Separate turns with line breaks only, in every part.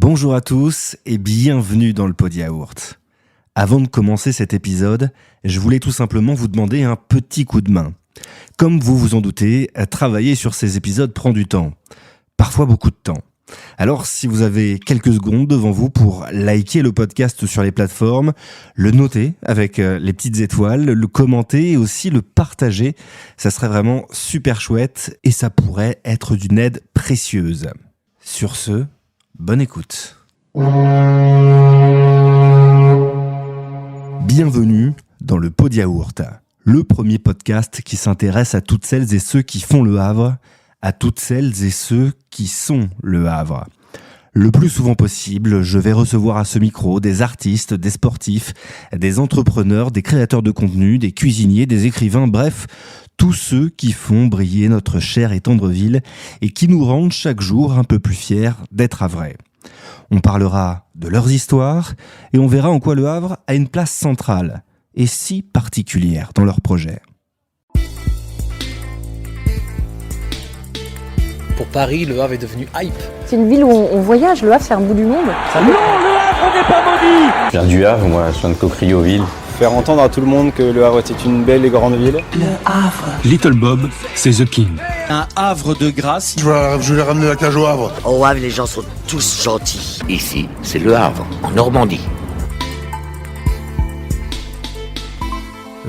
Bonjour à tous et bienvenue dans le Pod Yaourt. Avant de commencer cet épisode, je voulais tout simplement vous demander un petit coup de main. Comme vous vous en doutez, travailler sur ces épisodes prend du temps. Parfois beaucoup de temps. Alors si vous avez quelques secondes devant vous pour liker le podcast sur les plateformes, le noter avec les petites étoiles, le commenter et aussi le partager, ça serait vraiment super chouette et ça pourrait être d'une aide précieuse. Sur ce, bonne écoute. Bienvenue dans le Pod Yaourt, le premier podcast qui s'intéresse à toutes celles et ceux qui font le Havre, à toutes celles et ceux qui sont le Havre. Le plus souvent possible, je vais recevoir à ce micro des artistes, des sportifs, des entrepreneurs, des créateurs de contenu, des cuisiniers, des écrivains, bref, tous ceux qui font briller notre chère et tendre ville et qui nous rendent chaque jour un peu plus fiers d'être havrais. On parlera de leurs histoires et on verra en quoi le Havre a une place centrale et si particulière dans leur projet.
Pour Paris, Le Havre est devenu hype.
C'est une ville où on voyage, Le Havre c'est un bout du monde.
Non, le Havre n'est pas maudit!
Je viens du Havre, moi, je viens de Cocrioville.
Faire entendre à tout le monde que Le Havre était une belle et grande ville.
Le Havre.
Little Bob, c'est The King.
Un havre de grâce.
Je vais ramener la cage au Havre.
Au Havre, les gens sont tous gentils. Ici, c'est Le Havre, en Normandie.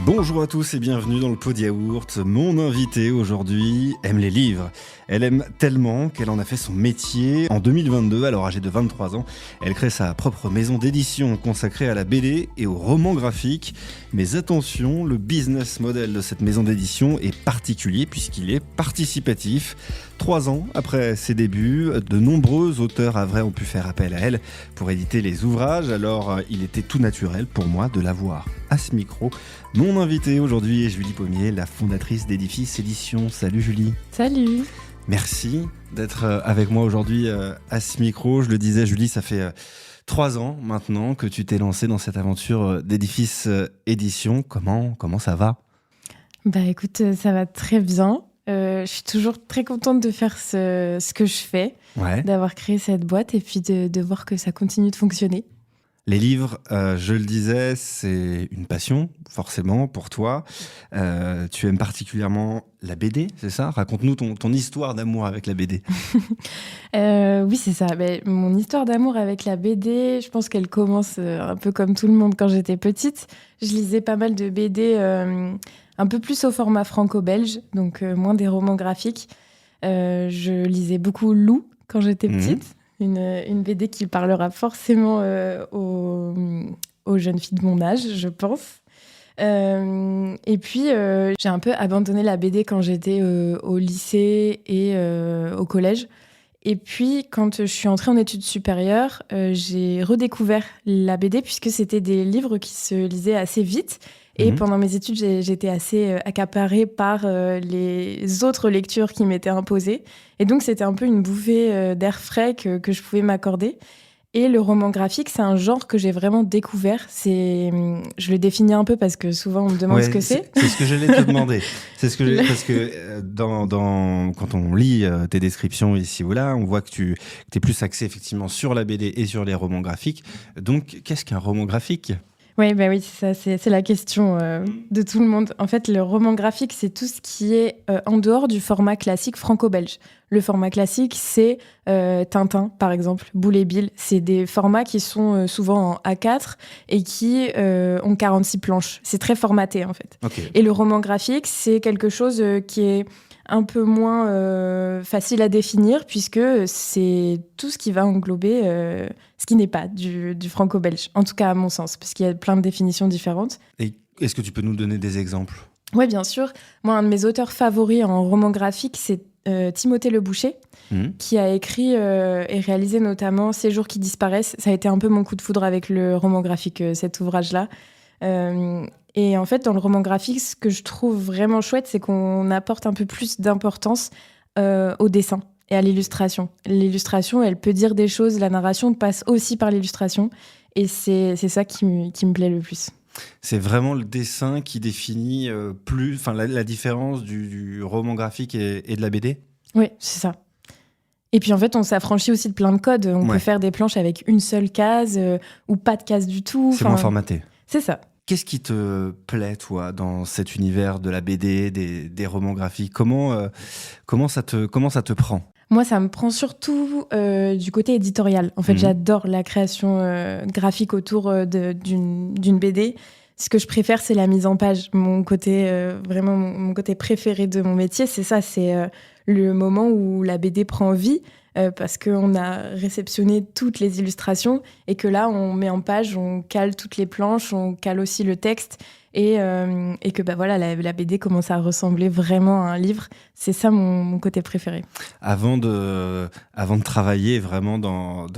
Bonjour à tous et bienvenue dans le Pod Yaourt. Mon invitée aujourd'hui aime les livres. Elle aime tellement qu'elle en a fait son métier. En 2022, alors âgée de 23 ans, elle crée sa propre maison d'édition consacrée à la BD et au roman graphique. Mais attention, le business model de cette maison d'édition est particulier puisqu'il est participatif. 3 ans après ses débuts, de nombreux auteurs havrais ont pu faire appel à elle pour éditer les ouvrages. Alors, il était tout naturel pour moi de la voir à ce micro. Mon invitée aujourd'hui est Julie Pommier, la fondatrice d'Edifice Édition. Salut Julie.
Salut.
Merci d'être avec moi aujourd'hui à ce micro. Je le disais, Julie, ça fait 3 ans maintenant que tu t'es lancée dans cette aventure d'Edifice Édition. Comment ça va ?
Bah écoute, ça va très bien. Je suis toujours très contente de faire ce que je fais, d'avoir créé cette boîte et puis de voir que ça continue de fonctionner.
Les livres, je le disais, c'est une passion, forcément, pour toi. Tu aimes particulièrement la BD, c'est ça ? Raconte-nous ton histoire d'amour avec la BD.
Oui, c'est ça. Mon histoire d'amour avec la BD, je pense qu'elle commence un peu comme tout le monde quand j'étais petite. Je lisais pas mal de BD un peu plus au format franco-belge, donc moins des romans graphiques. Je lisais beaucoup Lou quand j'étais petite. Une BD qui parlera forcément aux jeunes filles de mon âge, je pense. Et puis, j'ai un peu abandonné la BD quand j'étais au lycée et au collège. Et puis, quand je suis entrée en études supérieures, j'ai redécouvert la BD puisque c'était des livres qui se lisaient assez vite. Et pendant mes études, j'étais assez accaparée par les autres lectures qui m'étaient imposées. Et donc, c'était un peu une bouffée d'air frais que je pouvais m'accorder. Et le roman graphique, c'est un genre que j'ai vraiment découvert. Je le définis un peu parce que souvent, on me demande ce que c'est.
C'est ce que j'allais te demander. Parce que quand on lit tes descriptions ici ou là, on voit que tu es plus axé effectivement sur la BD et sur les romans graphiques. Donc, qu'est-ce qu'un roman graphique ?
Oui, c'est ça, c'est la question de tout le monde. En fait, le roman graphique, c'est tout ce qui est en dehors du format classique franco-belge. Le format classique, c'est Tintin, par exemple, Boule et Bill. C'est des formats qui sont souvent en A4 et qui ont 46 planches. C'est très formaté, en fait.
Okay.
Et le roman graphique, c'est quelque chose qui est un peu moins facile à définir puisque c'est tout ce qui va englober ce qui n'est pas du franco-belge, en tout cas à mon sens, parce qu'il y a plein de définitions différentes.
Et est-ce que tu peux nous donner des exemples ?
Oui, bien sûr. Moi, un de mes auteurs favoris en roman graphique, c'est Timothée Le Boucher, qui a écrit et réalisé notamment Ces jours qui disparaissent. Ça a été un peu mon coup de foudre avec le roman graphique, cet ouvrage-là. Et en fait, dans le roman graphique, ce que je trouve vraiment chouette, c'est qu'on apporte un peu plus d'importance au dessin et à l'illustration. L'illustration, elle peut dire des choses, la narration passe aussi par l'illustration, et c'est ça qui me plaît le plus.
C'est vraiment le dessin qui définit la différence du roman graphique et de la BD ?
Oui, c'est ça. Et puis en fait, on s'affranchit aussi de plein de codes. On peut faire des planches avec une seule case ou pas de case du tout.
C'est moins formaté.
C'est ça.
Qu'est-ce qui te plaît, toi, dans cet univers de la BD, des romans graphiques ? Comment ça te prend ?
Moi, ça me prend surtout du côté éditorial. En fait, j'adore la création graphique autour d'une BD. Ce que je préfère, c'est la mise en page. Mon côté, vraiment, mon côté préféré de mon métier, c'est ça. C'est le moment où la BD prend vie parce qu'on a réceptionné toutes les illustrations et que là, on met en page, on cale toutes les planches, on cale aussi le texte et que voilà, la BD commence à ressembler vraiment à un livre. C'est ça mon côté préféré. Avant
de travailler vraiment dans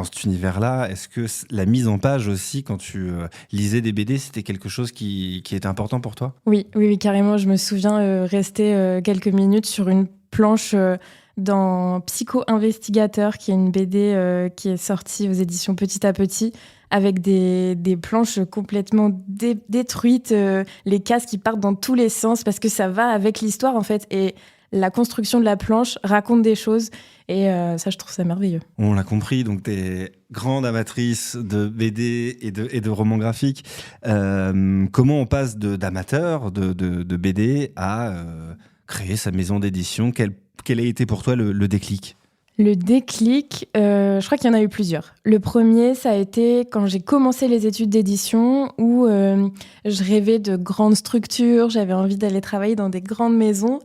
cet univers-là, est-ce que la mise en page aussi, quand tu lisais des BD, c'était quelque chose qui était important pour toi ?
Oui, carrément. Je me souviens rester quelques minutes sur une planche dans Psycho-Investigateur, qui est une BD qui est sortie aux éditions Petit à Petit, avec des planches complètement détruites, les cases qui partent dans tous les sens, parce que ça va avec l'histoire, en fait. Et la construction de la planche raconte des choses. Et ça, je trouve ça merveilleux.
On l'a compris, donc tu es grande amatrice de BD et de romans graphiques. Comment on passe d'amateur de BD à créer sa maison d'édition ? Quel a été pour toi le déclic ?
Le déclic, je crois qu'il y en a eu plusieurs. Le premier, ça a été quand j'ai commencé les études d'édition, où je rêvais de grandes structures, j'avais envie d'aller travailler dans des grandes maisons.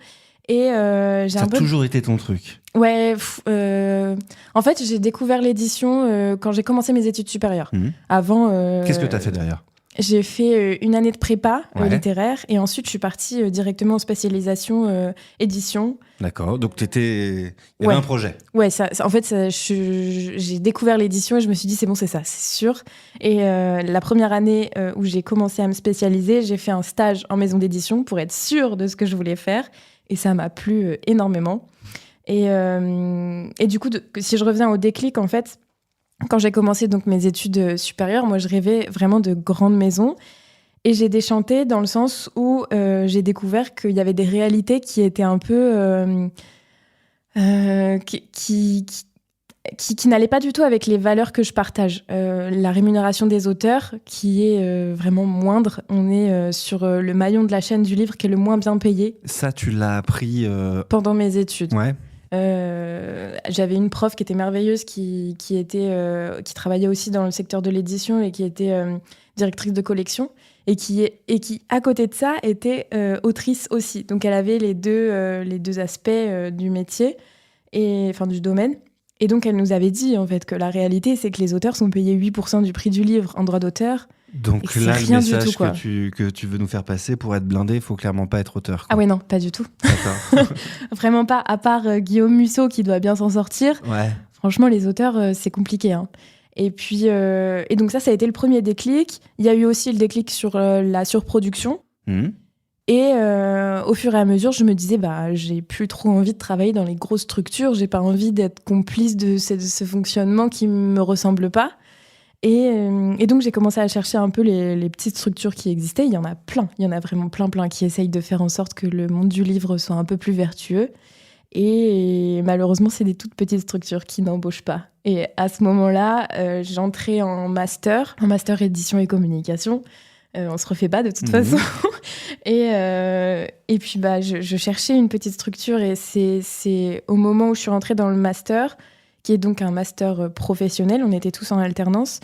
Et
ça a toujours été ton truc ?
Ouais. En fait, j'ai découvert l'édition quand j'ai commencé mes études supérieures. Avant.
Qu'est-ce que tu as fait derrière ?
J'ai fait une année de prépa littéraire et ensuite je suis partie directement en spécialisation édition.
D'accord, donc il y avait un projet.
Ouais, en fait, j'ai découvert l'édition et je me suis dit c'est bon, c'est ça, c'est sûr. Et la première année où j'ai commencé à me spécialiser, j'ai fait un stage en maison d'édition pour être sûre de ce que je voulais faire et ça m'a plu énormément. Et du coup, si je reviens au déclic, en fait, quand j'ai commencé donc mes études supérieures, moi je rêvais vraiment de grandes maisons et j'ai déchanté dans le sens où j'ai découvert qu'il y avait des réalités qui étaient un peu qui n'allaient pas du tout avec les valeurs que je partage. La rémunération des auteurs qui est vraiment moindre. On est sur le maillon de la chaîne du livre qui est le moins bien payé.
Ça, tu l'as appris
pendant mes études.
Ouais.
J'avais une prof qui était merveilleuse, qui travaillait aussi dans le secteur de l'édition et qui était directrice de collection et qui à côté de ça était autrice aussi. Donc elle avait les deux aspects du métier et enfin du domaine. Et donc elle nous avait dit en fait que la réalité c'est que les auteurs sont payés 8% du prix du livre en droit d'auteur.
Donc là, le message que tu veux nous faire passer, pour être blindé, il faut clairement pas être auteur, quoi.
Ah ouais, non, pas du tout.
D'accord.
Vraiment pas, à part Guillaume Musso qui doit bien s'en sortir. Ouais. Franchement, les auteurs, c'est compliqué, hein. Et puis, et donc ça a été le premier déclic. Il y a eu aussi le déclic sur la surproduction. Et au fur et à mesure, je me disais, j'ai plus trop envie de travailler dans les grosses structures. J'ai pas envie d'être complice de ce fonctionnement qui me ressemble pas. Et donc, j'ai commencé à chercher un peu les petites structures qui existaient. Il y en a plein. Il y en a vraiment plein qui essayent de faire en sorte que le monde du livre soit un peu plus vertueux. Et malheureusement, c'est des toutes petites structures qui n'embauchent pas. Et à ce moment-là, j'entrais en master édition et communication. On se refait pas de toute façon. Et puis, je cherchais une petite structure. Et c'est au moment où je suis rentrée dans le master, qui est donc un master professionnel, on était tous en alternance,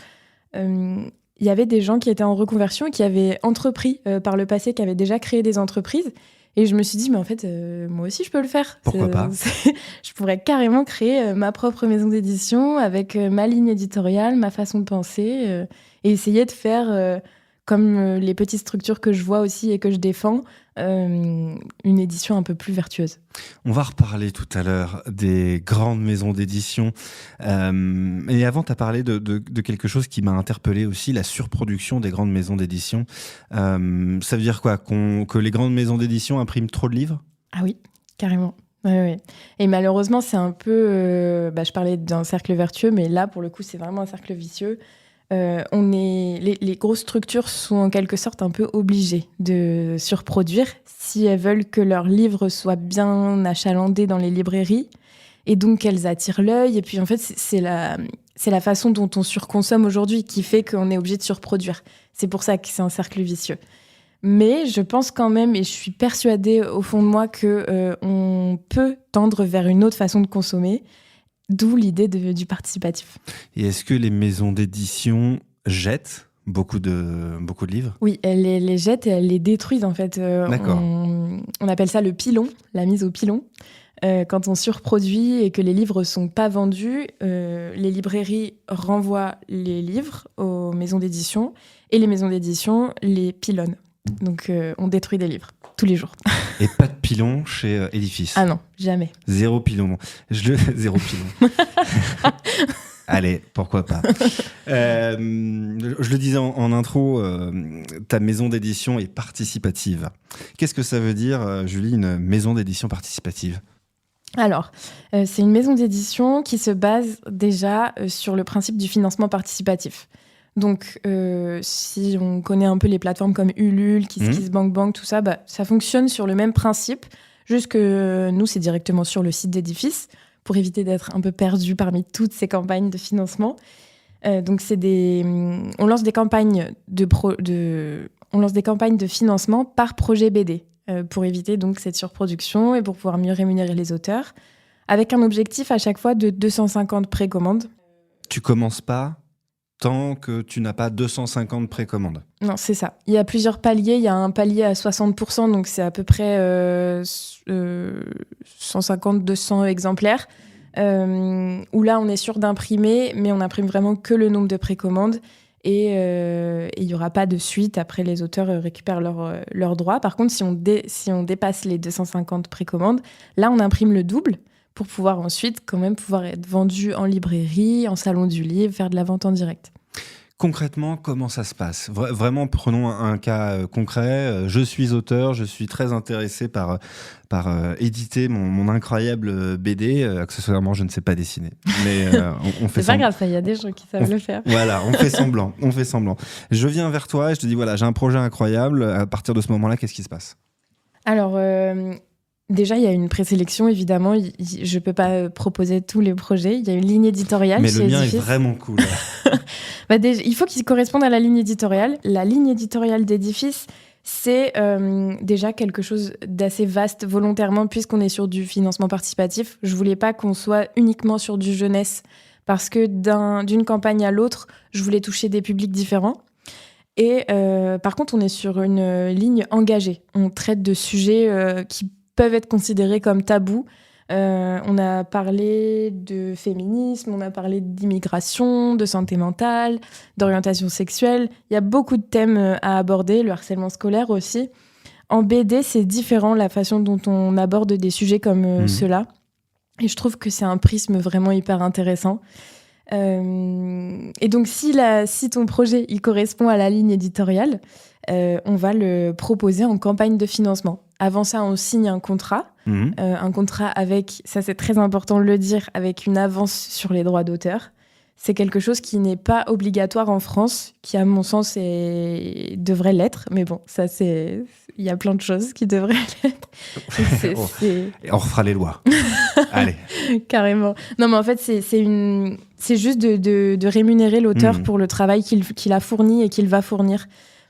il y avait des gens qui étaient en reconversion et qui avaient entrepris par le passé, qui avaient déjà créé des entreprises. Et je me suis dit, mais en fait, moi aussi, je peux le faire.
Pourquoi pas ?
Je pourrais carrément créer ma propre maison d'édition avec ma ligne éditoriale, ma façon de penser, et essayer de faire, comme les petites structures que je vois aussi et que je défends, une édition un peu plus vertueuse.
On va reparler tout à l'heure des grandes maisons d'édition. Et avant, tu as parlé de quelque chose qui m'a interpellé aussi, la surproduction des grandes maisons d'édition. Ça veut dire quoi ? Que les grandes maisons d'édition impriment trop de livres ?
Ah oui, carrément. Oui. Et malheureusement, c'est un peu... je parlais d'un cercle vertueux, mais là, pour le coup, c'est vraiment un cercle vicieux. Les grosses structures sont en quelque sorte un peu obligées de surproduire si elles veulent que leurs livres soient bien achalandés dans les librairies et donc qu'elles attirent l'œil. Et puis en fait, c'est la façon dont on surconsomme aujourd'hui qui fait qu'on est obligé de surproduire. C'est pour ça que c'est un cercle vicieux. Mais je pense quand même, et je suis persuadée au fond de moi, qu'on peut tendre vers une autre façon de consommer, d'où l'idée du participatif.
Et est-ce que les maisons d'édition jettent beaucoup de livres ?
Oui, elles les jettent et elles les détruisent en fait.
D'accord.
On appelle ça le pilon, la mise au pilon. Quand on surproduit et que les livres sont pas vendus, les librairies renvoient les livres aux maisons d'édition et les maisons d'édition les pilonnent. Donc on détruit des livres tous les jours.
Et pas de pilon chez Édifice ?
Ah non, jamais.
Zéro pilon. Zéro pilon. Allez, pourquoi pas. Je le disais en intro, ta maison d'édition est participative. Qu'est-ce que ça veut dire, Julie, une maison d'édition participative ?
Alors, c'est une maison d'édition qui se base déjà sur le principe du financement participatif. Donc, si on connaît un peu les plateformes comme Ulule, KissKissBankBank, tout ça, ça fonctionne sur le même principe, juste que nous, c'est directement sur le site d'Édifice, pour éviter d'être un peu perdu parmi toutes ces campagnes de financement. Donc, on lance des campagnes on lance des campagnes de financement par projet BD, pour éviter donc cette surproduction et pour pouvoir mieux rémunérer les auteurs, avec un objectif à chaque fois de 250 précommandes.
Tu commences pas tant que tu n'as pas 250 précommandes.
Non, c'est ça. Il y a plusieurs paliers. Il y a un palier à 60%, donc c'est à peu près 150-200 exemplaires, où là, on est sûr d'imprimer, mais on n'imprime vraiment que le nombre de précommandes. Et il n'y aura pas de suite. Après, les auteurs récupèrent leurs droits. Par contre, si on dépasse les 250 précommandes, là, on imprime le double pour pouvoir ensuite quand même pouvoir être vendu en librairie, en salon du livre, faire de la vente en direct.
Concrètement, comment ça se passe ? Vraiment, prenons un cas concret. Je suis auteur, je suis très intéressé par éditer mon incroyable BD. Accessoirement, je ne sais pas dessiner. Mais on fait
c'est pas grave, il y a des gens qui savent le faire.
Voilà, on fait semblant. Je viens vers toi et je te dis, voilà, j'ai un projet incroyable. À partir de ce moment-là, qu'est-ce qui se passe ? Alors,
déjà, il y a une présélection, évidemment. Je ne peux pas proposer tous les projets. Il y a une ligne éditoriale.
Mais
chez
le mien
Édifice.
est vraiment cool.
Déjà, il faut qu'il corresponde à la ligne éditoriale. La ligne éditoriale d'Édifice, c'est déjà quelque chose d'assez vaste volontairement, puisqu'on est sur du financement participatif. Je ne voulais pas qu'on soit uniquement sur du jeunesse, parce que d'une campagne à l'autre, je voulais toucher des publics différents. Et par contre, on est sur une ligne engagée. On traite de sujets qui peuvent être considérés comme tabous. On a parlé de féminisme, on a parlé d'immigration, de santé mentale, d'orientation sexuelle. Il y a beaucoup de thèmes à aborder, le harcèlement scolaire aussi. En BD, c'est différent la façon dont on aborde des sujets comme ceux-là. Et je trouve que c'est un prisme vraiment hyper intéressant. Et donc, si ton projet il correspond à la ligne éditoriale, on va le proposer en campagne de financement. Avant ça, on signe un contrat. Un contrat avec, ça c'est très important de le dire, avec une avance sur les droits d'auteur. C'est quelque chose qui n'est pas obligatoire en France, qui à mon sens devrait l'être. Mais bon, ça il y a plein de choses qui devraient l'être.
Et on refera les lois. Allez.
Carrément. Non, mais en fait, c'est juste de rémunérer l'auteur pour le travail qu'il a fourni et qu'il va fournir.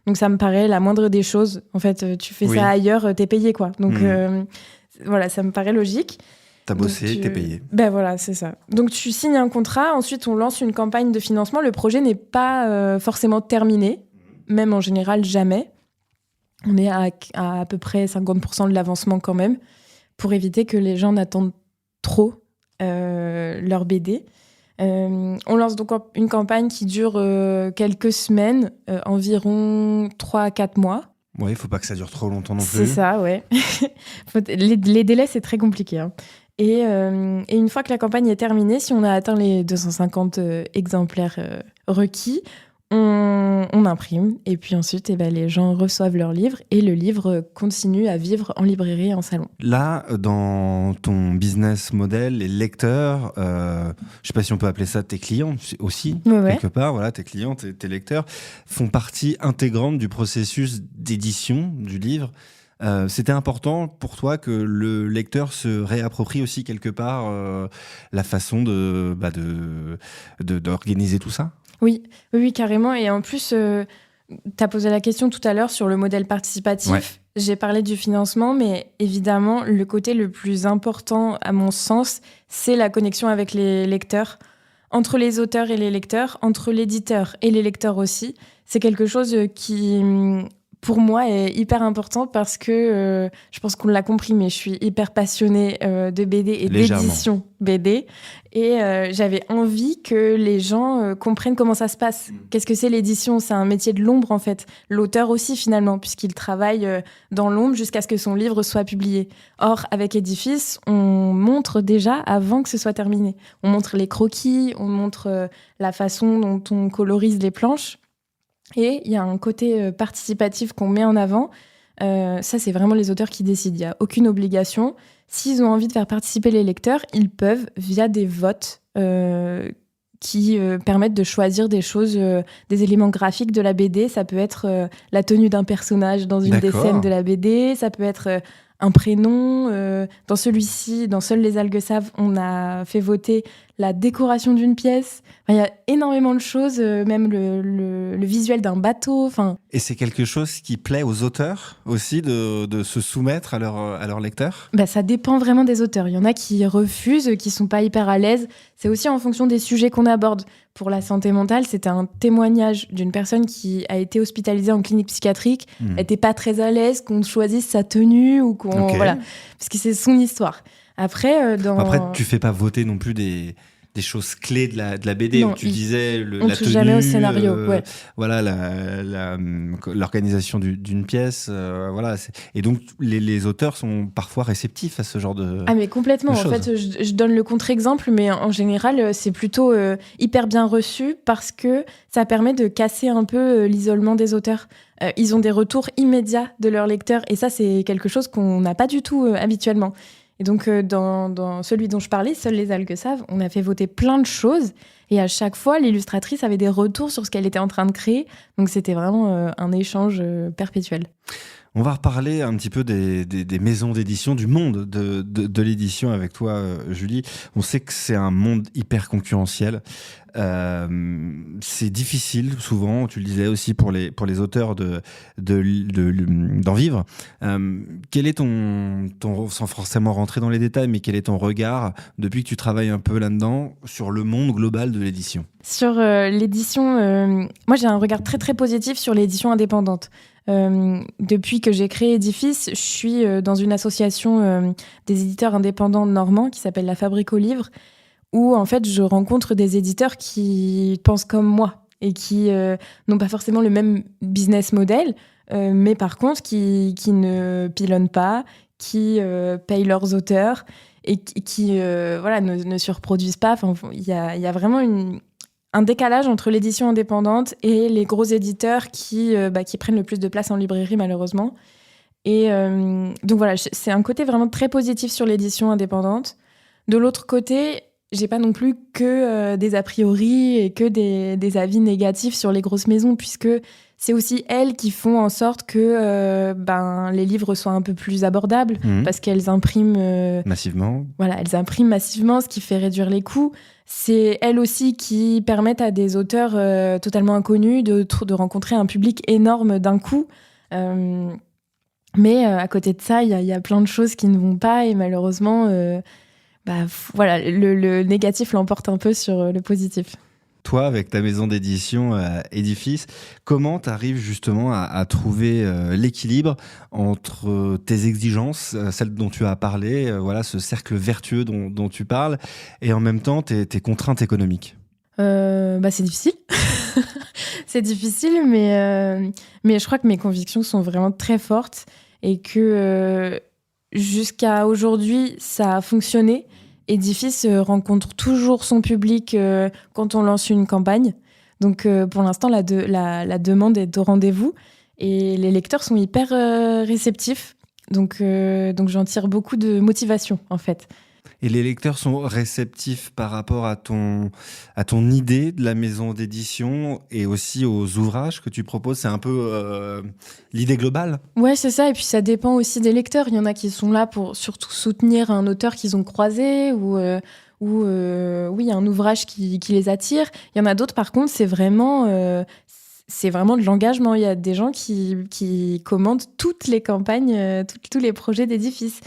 Donc ça me paraît la moindre des choses. En fait, tu fais ça ailleurs, t'es payé, quoi. Donc voilà, ça me paraît logique.
T'as bossé, t'es payé.
Ben voilà, c'est ça. Donc tu signes un contrat, ensuite on lance une campagne de financement. Le projet n'est pas forcément terminé, même en général jamais. On est à peu près 50% de l'avancement quand même, pour éviter que les gens n'attendent trop leur BD. On lance donc une campagne qui dure quelques semaines, environ 3 à 4 mois.
Oui, il ne faut pas que ça dure trop longtemps non plus.
C'est ça, ouais. Les délais, c'est très compliqué. Hein. Et une fois que la campagne est terminée, si on a atteint les 250 exemplaires requis, on imprime. Et puis ensuite, les gens reçoivent leur livre et le livre continue à vivre en librairie et en salon.
Là, dans ton business model, les lecteurs, je ne sais pas si on peut appeler ça tes clients aussi, quelque part, voilà, tes clients, tes lecteurs, font partie intégrante du processus d'édition du livre. C'était important pour toi que le lecteur se réapproprie aussi quelque part la façon d'organiser tout ça?
Oui, oui, carrément. Et en plus, tu as posé la question tout à l'heure sur le modèle participatif.
Ouais.
J'ai parlé du financement, mais évidemment, le côté le plus important, à mon sens, c'est la connexion avec les lecteurs, entre les auteurs et les lecteurs, entre l'éditeur et les lecteurs aussi. C'est quelque chose qui, pour moi, est hyper important parce que je pense qu'on l'a compris, mais je suis hyper passionnée de BD et
Légèrement.
d'édition BD. Et j'avais envie que les gens comprennent comment ça se passe. Qu'est-ce que c'est l'édition ? C'est un métier de l'ombre, en fait. L'auteur aussi, finalement, puisqu'il travaille dans l'ombre jusqu'à ce que son livre soit publié. Or, avec Édifice, on montre déjà avant que ce soit terminé. On montre les croquis, on montre la façon dont on colorise les planches. Et il y a un côté participatif qu'on met en avant. Ça, c'est vraiment les auteurs qui décident. Il n'y a aucune obligation. S'ils ont envie de faire participer les lecteurs, ils peuvent via des votes qui permettent de choisir des choses, des éléments graphiques de la BD. Ça peut être la tenue d'un personnage dans une des
D'accord.
scènes de la BD. Ça peut être un prénom. Dans celui-ci, dans Seules les algues savent, on a fait voter la décoration d'une pièce. Enfin, il y a énormément de choses, même le visuel d'un bateau. Enfin,
Et c'est quelque chose qui plaît aux auteurs aussi de se soumettre à leurs lecteurs?
ça dépend vraiment des auteurs. Il y en a qui refusent, qui sont pas hyper à l'aise. C'est aussi en fonction des sujets qu'on aborde. Pour la santé mentale, c'était un témoignage d'une personne qui a été hospitalisée en clinique psychiatrique. Elle n'était pas très à l'aise qu'on choisisse sa tenue ou qu'on...
Ok.
Voilà, parce que c'est son histoire. Après,
Après, tu fais pas voter non plus des choses clés de la BD.
Non,
Tu disais
on
la
touche
tenue,
jamais au scénario, ouais.
voilà, l'organisation d'une pièce. Voilà. Et donc, les auteurs sont parfois réceptifs à ce genre de...
Ah mais complètement,
de
en
choses.
fait je donne le contre-exemple, mais en général c'est plutôt hyper bien reçu parce que ça permet de casser un peu l'isolement des auteurs. Ils ont des retours immédiats de leurs lecteurs et ça c'est quelque chose qu'on n'a pas du tout habituellement. Et donc dans celui dont je parlais, Seules les algues savent, on a fait voter plein de choses et à chaque fois l'illustratrice avait des retours sur ce qu'elle était en train de créer, donc c'était vraiment un échange perpétuel.
On va reparler un petit peu des maisons d'édition, du monde de l'édition avec toi, Julie. On sait que c'est un monde hyper concurrentiel. C'est difficile souvent, tu le disais aussi pour les auteurs d'en vivre. Quel est ton, sans forcément rentrer dans les détails, mais quel est ton regard depuis que tu travailles un peu là-dedans sur le monde global de l'édition ?
Sur l'édition, moi j'ai un regard très très positif sur l'édition indépendante. Depuis que j'ai créé Édifice, je suis dans une association des éditeurs indépendants normands qui s'appelle La Fabrique aux Livres, où en fait je rencontre des éditeurs qui pensent comme moi et qui n'ont pas forcément le même business model, mais par contre qui ne pilonnent pas, qui payent leurs auteurs et qui ne surproduisent pas. Enfin, il y a vraiment un décalage entre l'édition indépendante et les gros éditeurs qui prennent le plus de place en librairie, malheureusement. Et donc voilà, c'est un côté vraiment très positif sur l'édition indépendante. De l'autre côté, j'ai pas non plus que des a priori et que des avis négatifs sur les grosses maisons, puisque c'est aussi elles qui font en sorte que les livres soient un peu plus abordables, parce qu'elles impriment...
massivement.
Voilà, elles impriment massivement, ce qui fait réduire les coûts. C'est elles aussi qui permettent à des auteurs totalement inconnus de rencontrer un public énorme d'un coup. Mais à côté de ça, il y a plein de choses qui ne vont pas et malheureusement, le négatif l'emporte un peu sur le positif.
Toi, avec ta maison d'édition Édifice, comment tu arrives justement à trouver l'équilibre entre tes exigences, celles dont tu as parlé, ce cercle vertueux dont tu parles, et en même temps tes contraintes économiques ?
C'est difficile. C'est difficile, mais je crois que mes convictions sont vraiment très fortes et que jusqu'à aujourd'hui, ça a fonctionné. Édifice rencontre toujours son public quand on lance une campagne. Donc, pour l'instant, la demande est au rendez-vous et les lecteurs sont hyper réceptifs. Donc j'en tire beaucoup de motivation, en fait.
Et les lecteurs sont réceptifs par rapport à ton idée de la maison d'édition et aussi aux ouvrages que tu proposes. C'est un peu l'idée globale.
Ouais, c'est ça. Et puis ça dépend aussi des lecteurs. Il y en a qui sont là pour surtout soutenir un auteur qu'ils ont croisé ou oui, un ouvrage qui les attire. Il y en a d'autres, par contre, c'est vraiment de l'engagement. Il y a des gens qui commandent toutes les campagnes, tous les projets d'édifices.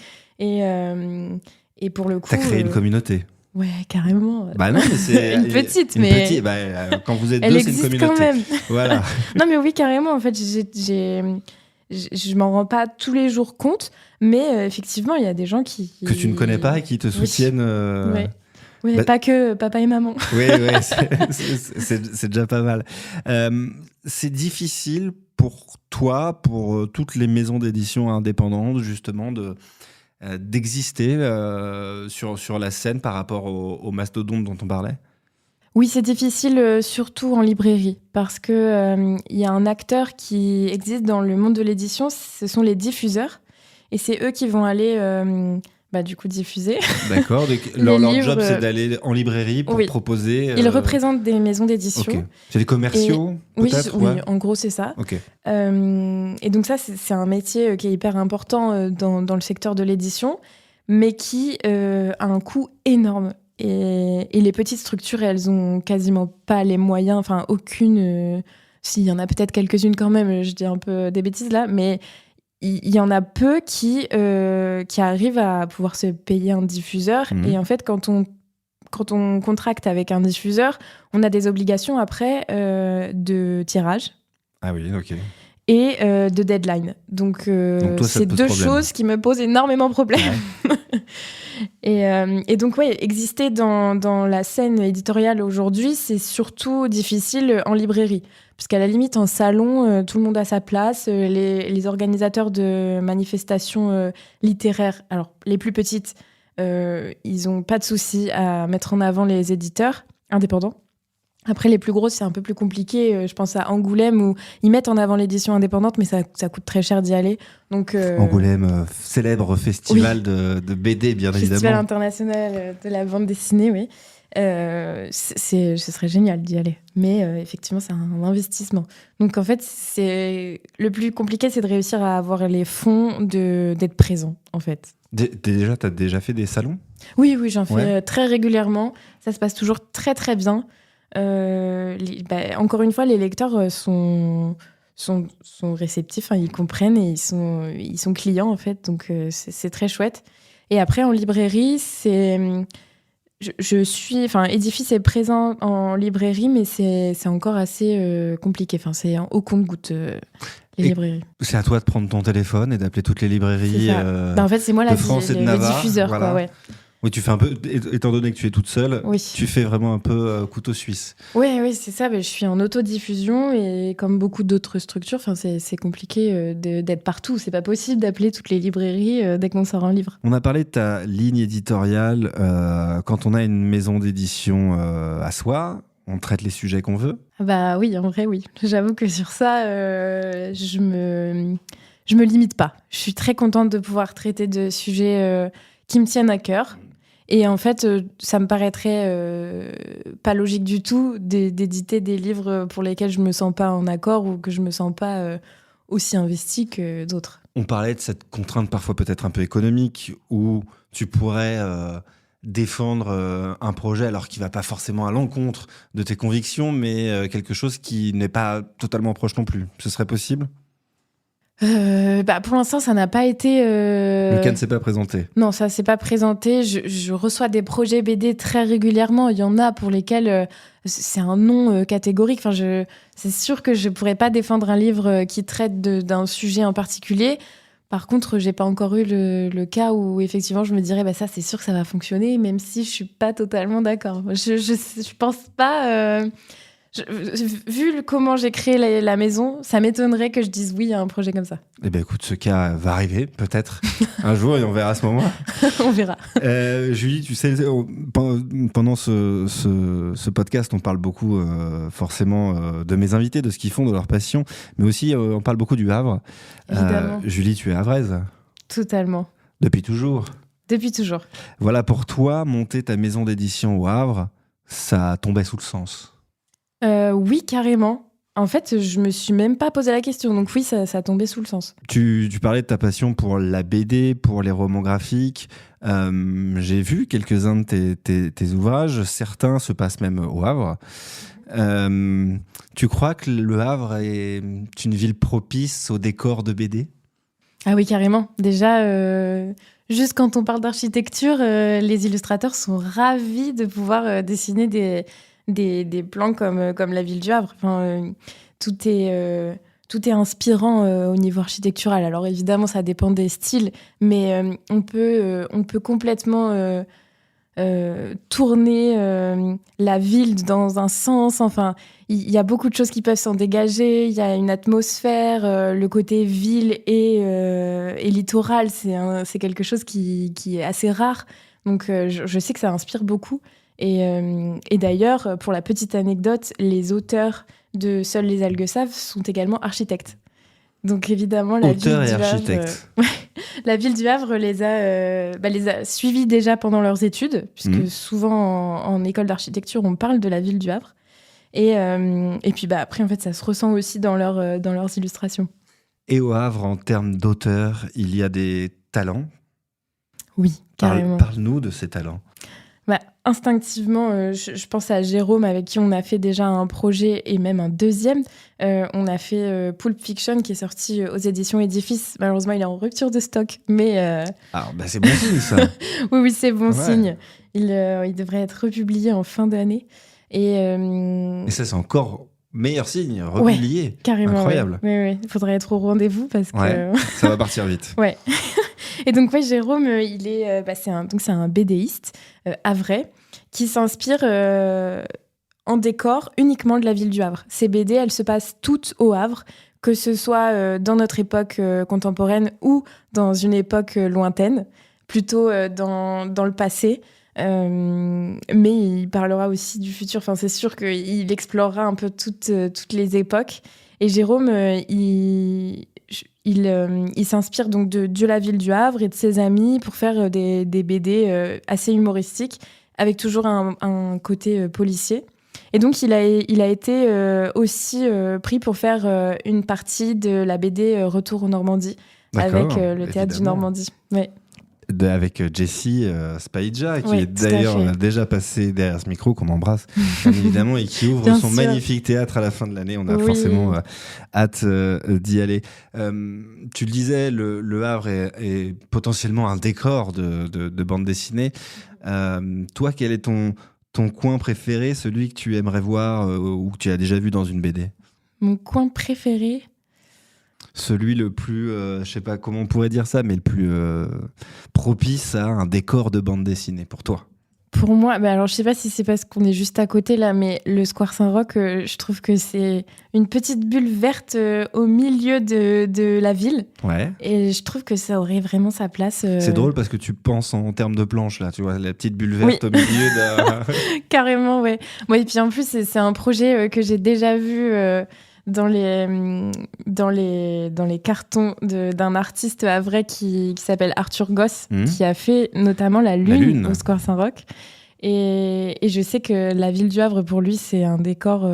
Et pour le coup...
T'as créé une communauté.
Ouais, carrément.
Bah non, mais c'est...
une petite, mais...
quand vous êtes
elle
deux, c'est une
existe
communauté.
quand même.
Voilà.
Non, mais oui, carrément. En fait, je m'en rends pas tous les jours compte, mais effectivement, il y a des gens qui...
Que tu ne connais pas et qui te soutiennent.
Oui. Oui, pas que papa et maman.
Oui, c'est déjà pas mal. C'est difficile pour toi, pour toutes les maisons d'édition indépendantes, justement, d'exister sur la scène par rapport au mastodonte dont on parlait?
Oui, c'est difficile, surtout en librairie, parce que y a un acteur qui existe dans le monde de l'édition, ce sont les diffuseurs, et c'est eux qui vont aller... du coup, diffuser.
D'accord. Leur job, c'est d'aller en librairie pour proposer...
Ils représentent des maisons d'édition.
Okay. C'est des commerciaux, peut-être?
Oui, en gros, c'est ça.
Okay.
Et donc ça, c'est un métier qui est hyper important dans le secteur de l'édition, mais qui a un coût énorme. Et les petites structures, elles ont quasiment pas les moyens, enfin, aucune... S'il y en a peut-être quelques-unes quand même, je dis un peu des bêtises là, mais... Il y en a peu qui arrivent à pouvoir se payer un diffuseur. Et en fait, quand on contracte avec un diffuseur, on a des obligations après de tirage.
Ah oui, ok.
Et de deadline. Donc
toi,
c'est deux choses qui me posent énormément de problèmes. Ouais. Et donc, ouais, exister dans la scène éditoriale aujourd'hui, c'est surtout difficile en librairie. Parce qu'à la limite, en salon, tout le monde a sa place. Les organisateurs de manifestations littéraires, alors les plus petites, ils n'ont pas de souci à mettre en avant les éditeurs indépendants. Après, les plus grosses, c'est un peu plus compliqué. Je pense à Angoulême, où ils mettent en avant l'édition indépendante, mais ça coûte très cher d'y aller. Donc,
Angoulême, célèbre festival de BD, bien évidemment.
Festival international de la bande dessinée, oui. Ce serait génial d'y aller. Mais effectivement, c'est un investissement. Donc, en fait, le plus compliqué, c'est de réussir à avoir les fonds d'être présent, en fait.
Déjà, tu as déjà fait des salons? Oui,
j'en fais très régulièrement. Ça se passe toujours très, très bien. Encore une fois, les lecteurs sont réceptifs, ils comprennent et ils sont clients, en fait. Donc, c'est très chouette. Et après, en librairie, Édifice est présent en librairie, mais c'est encore assez compliqué. Enfin, c'est au compte-gouttes, les librairies.
C'est à toi de prendre ton téléphone et d'appeler toutes les librairies
en fait, c'est moi
de France et de Navarre,
le diffuseur.
Voilà.
Quoi, ouais.
Oui, tu fais un peu, étant donné que tu es toute seule, tu fais vraiment un peu couteau suisse.
Oui, c'est ça. Je suis en autodiffusion et comme beaucoup d'autres structures, c'est compliqué d'être partout. C'est pas possible d'appeler toutes les librairies dès qu'on sort un livre.
On a parlé de ta ligne éditoriale. Quand on a une maison d'édition à soi, on traite les sujets qu'on veut?
Bah oui, en vrai, oui. J'avoue que sur ça, je me limite pas. Je suis très contente de pouvoir traiter de sujets qui me tiennent à cœur. Et en fait, ça me paraîtrait pas logique du tout d'éditer des livres pour lesquels je me sens pas en accord ou que je me sens pas aussi investie que d'autres.
On parlait de cette contrainte parfois peut-être un peu économique où tu pourrais défendre un projet alors qu'il va pas forcément à l'encontre de tes convictions, mais quelque chose qui n'est pas totalement proche non plus. Ce serait possible ?
Pour l'instant, ça n'a pas été...
Le cas ne s'est pas présenté.
Non, ça ne s'est pas présenté. Je reçois des projets BD très régulièrement. Il y en a pour lesquels c'est un non catégorique. Enfin, c'est sûr que je ne pourrais pas défendre un livre qui traite d'un sujet en particulier. Par contre, je n'ai pas encore eu le cas où effectivement je me dirais ça, c'est sûr que ça va fonctionner, même si je ne suis pas totalement d'accord. Je pense pas... Vu comment j'ai créé la maison, ça m'étonnerait que je dise oui à un projet comme ça.
Eh bien, écoute, ce cas va arriver, peut-être, un jour, et on verra à ce moment-là.
On verra.
Julie, tu sais, pendant ce podcast, on parle beaucoup, forcément, de mes invités, de ce qu'ils font, de leur passion, mais aussi, on parle beaucoup du Havre.
Évidemment.
Julie, tu es havraise?
Totalement.
Depuis toujours?
Depuis toujours.
Voilà, pour toi, monter ta maison d'édition au Havre, ça tombait sous le sens.
Oui, carrément. En fait, je me suis même pas posé la question. Donc oui, ça tombait sous le sens.
Tu parlais de ta passion pour la BD, pour les romans graphiques. J'ai vu quelques-uns de tes ouvrages. Certains se passent même au Havre. Tu crois que le Havre est une ville propice au décor de BD ?
Ah oui, carrément. Déjà, juste quand on parle d'architecture, les illustrateurs sont ravis de pouvoir dessiner des plans comme la ville du Havre. Enfin, tout est inspirant au niveau architectural. Alors évidemment, ça dépend des styles, mais on peut complètement tourner la ville dans un sens. Enfin, il y a beaucoup de choses qui peuvent s'en dégager. Il y a une atmosphère, le côté ville et littoral, c'est quelque chose qui est assez rare. Donc je sais que ça inspire beaucoup. Et d'ailleurs, pour la petite anecdote, les auteurs de Seuls les algues savent sont également architectes. Donc évidemment, la ville du Havre les a suivis déjà pendant leurs études, puisque souvent en école d'architecture, on parle de la ville du Havre. Et puis après, en fait, ça se ressent aussi dans leurs illustrations.
Et au Havre, en termes d'auteurs, il y a des talents ?
Oui, carrément.
Parle-nous de ces talents.
Instinctivement, je pense à Jérôme, avec qui on a fait déjà un projet et même un deuxième. On a fait Pulp Fiction, qui est sorti aux éditions Édifice. Malheureusement, il est en rupture de stock, mais...
Alors, c'est bon signe, ça.
Oui, c'est bon signe. Il devrait être republié en fin d'année. Et
ça, c'est encore meilleur signe, republié.
Ouais, carrément.
Incroyable.
Oui. Il faudrait être au rendez-vous parce que...
ça va partir vite.
Ouais. Et donc, Jérôme, c'est un BDiste havrais qui s'inspire en décor uniquement de la ville du Havre. Ces BD, elles se passent toutes au Havre, que ce soit dans notre époque contemporaine ou dans une époque lointaine, plutôt dans le passé. Mais il parlera aussi du futur. Enfin, c'est sûr qu'il explorera un peu toutes les époques. Et Jérôme, il s'inspire donc de la ville du Havre et de ses amis pour faire des BD assez humoristiques, avec toujours un côté policier. Et donc, il a été aussi pris pour faire une partie de la BD Retour en Normandie, avec le théâtre du Normandie. Ouais.
Avec Jessie Spaidja, qui est d'ailleurs déjà passé derrière ce micro, qu'on embrasse bien évidemment, et qui ouvre son magnifique théâtre à la fin de l'année. On a forcément hâte d'y aller. Tu le disais, le Havre est potentiellement un décor de bande dessinée. Toi, quel est ton coin préféré, celui que tu aimerais voir ou que tu as déjà vu dans une BD ?
Mon coin préféré ?
Celui le plus, je sais pas comment on pourrait dire ça, mais le plus propice à un décor de bande dessinée pour toi.
Pour moi, alors je sais pas si c'est parce qu'on est juste à côté là, mais le Square Saint-Roch, je trouve que c'est une petite bulle verte au milieu de la ville. Ouais. Et je trouve que ça aurait vraiment sa place.
C'est drôle parce que tu penses en termes de planche là, tu vois, la petite bulle verte au milieu de...
Carrément, ouais. Et puis en plus, c'est un projet que j'ai déjà vu... dans les cartons d'un artiste havrais qui s'appelle Arthur Goss, qui a fait notamment la Lune au Square Saint-Roch. Et je sais que la ville du Havre, pour lui, c'est un décor...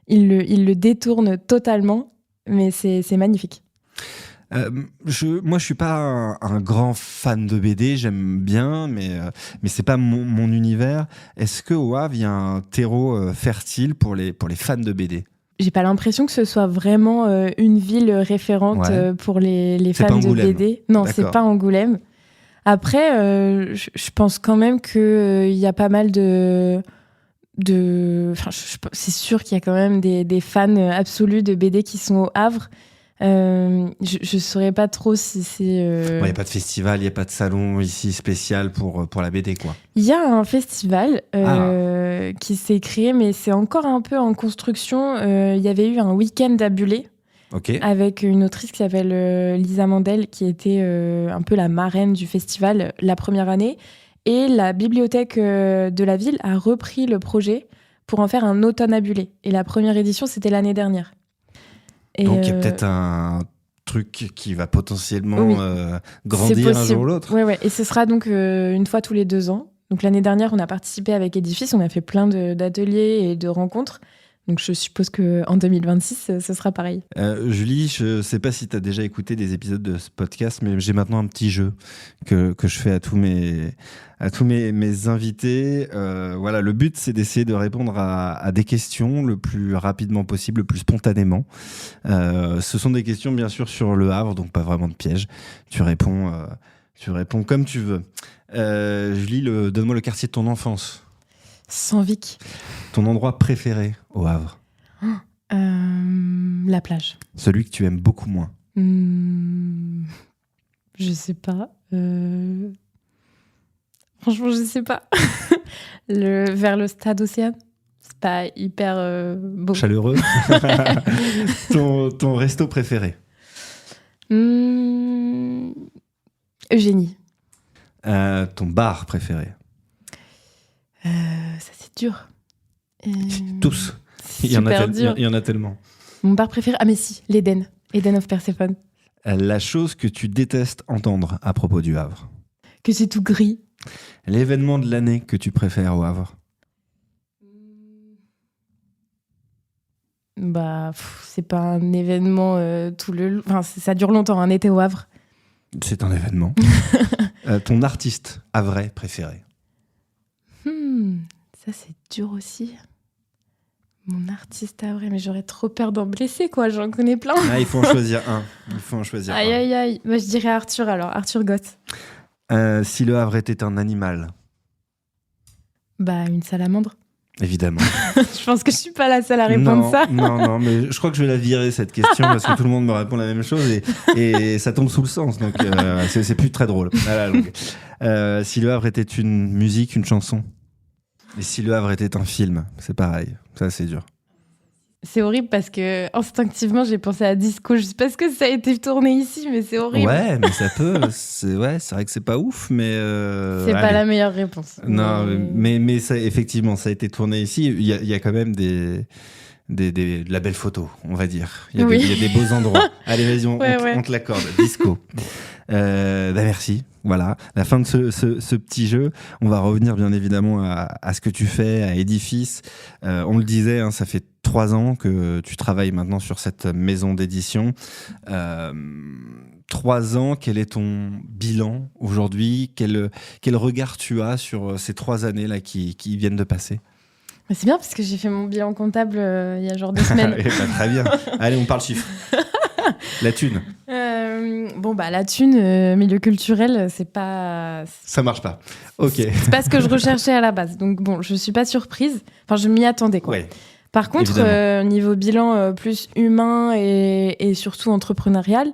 il le détourne totalement, mais c'est magnifique.
Moi, je suis pas un grand fan de BD, j'aime bien, mais c'est pas mon univers. Est-ce qu'au Havre, il y a un terreau fertile pour les fans de BD ?
J'ai pas l'impression que ce soit vraiment une ville référente pour les fans de BD. Non, d'accord. C'est pas Angoulême. Après, je pense quand même qu'il y a pas mal de... c'est sûr qu'il y a quand même des fans absolus de BD qui sont au Havre. Je saurais pas trop si c'est...
Il n'y a pas de festival, il n'y a pas de salon ici spécial pour la BD, quoi.
Il y a un festival qui s'est créé, mais c'est encore un peu en construction. Il y avait eu un week-end à Bullé, avec une autrice qui s'appelle Lisa Mandel, qui était un peu la marraine du festival la première année. Et la bibliothèque de la ville a repris le projet pour en faire un automne à Bullé. Et la première édition, c'était l'année dernière.
Donc il y a peut-être truc qui va potentiellement
Oui.
grandir un jour ou l'autre.
Ouais. Et ce sera donc une fois tous les 2 ans. Donc l'année dernière, on a participé avec Edifice, on a fait plein d'ateliers et de rencontres. Donc je suppose qu'en 2026, ce sera pareil.
Julie, je sais pas si tu as déjà écouté des épisodes de ce podcast, mais j'ai maintenant un petit jeu que je fais à tous mes invités. Voilà, le but, c'est d'essayer de répondre à des questions le plus rapidement possible, le plus spontanément. Ce sont des questions, bien sûr, sur Le Havre, donc pas vraiment de piège. Tu réponds comme tu veux. Julie, donne-moi le quartier de ton enfance.
Saint-Vic.
Ton endroit préféré au Havre.
La plage.
Celui que tu aimes beaucoup moins.
Je sais pas. Franchement, je sais pas. Vers le stade Océane. C'est pas hyper beau.
Chaleureux. ton resto préféré.
Eugénie.
Ton bar préféré.
Ça, c'est dur.
Tous.
C'est
Il y en a tellement.
Mon bar préféré, mais si, l'Eden. Eden of Persephone.
La chose que tu détestes entendre à propos du Havre.
Que c'est tout gris.
L'événement de l'année que tu préfères au Havre.
C'est pas un événement Enfin, ça dure longtemps, un été au Havre.
C'est un événement. Ton artiste havrais préféré.
Ça, c'est dur aussi. Mon artiste havrais, mais j'aurais trop peur d'en blesser, quoi. J'en connais plein.
Il faut en choisir un.
Aïe. Je dirais Arthur, alors. Arthur Gott.
Si le Havre était un animal.
Une salamandre.
Évidemment.
Je pense que je suis pas la seule à répondre ça.
Non, mais je crois que je vais la virer, cette question, parce que tout le monde me répond la même chose et ça tombe sous le sens, donc c'est plus très drôle. Si le Havre était une musique, une chanson. Et si le Havre était un film, c'est pareil. Ça, c'est dur.
C'est horrible parce que instinctivement, j'ai pensé à Disco juste parce que ça a été tourné ici, mais c'est horrible.
Ouais, mais ça peut. C'est vrai que c'est pas ouf, mais.
C'est pas la meilleure réponse.
Non, mais ça, effectivement, ça a été tourné ici. Il y a quand même de la belle photo, on va dire. Il y a des beaux endroits. Allez, vas-y, on te l'accorde. Disco. Merci. Voilà, la fin de ce petit jeu. On va revenir bien évidemment à ce que tu fais, à Edifice. On le disait, ça fait 3 ans que tu travailles maintenant sur cette maison d'édition. 3 ans, quel est ton bilan aujourd'hui ? Quel regard tu as sur ces 3 années-là qui viennent de passer ?
C'est bien parce que j'ai fait mon bilan comptable il y a genre 2 semaines.
Très bien. Allez, on parle chiffres. La thune.
La thune, milieu culturel, c'est pas...
Ça marche pas. Ok.
C'est pas ce que je recherchais à la base. Donc je suis pas surprise. Enfin, je m'y attendais, quoi.
Ouais.
Par contre, niveau bilan plus humain et surtout entrepreneurial,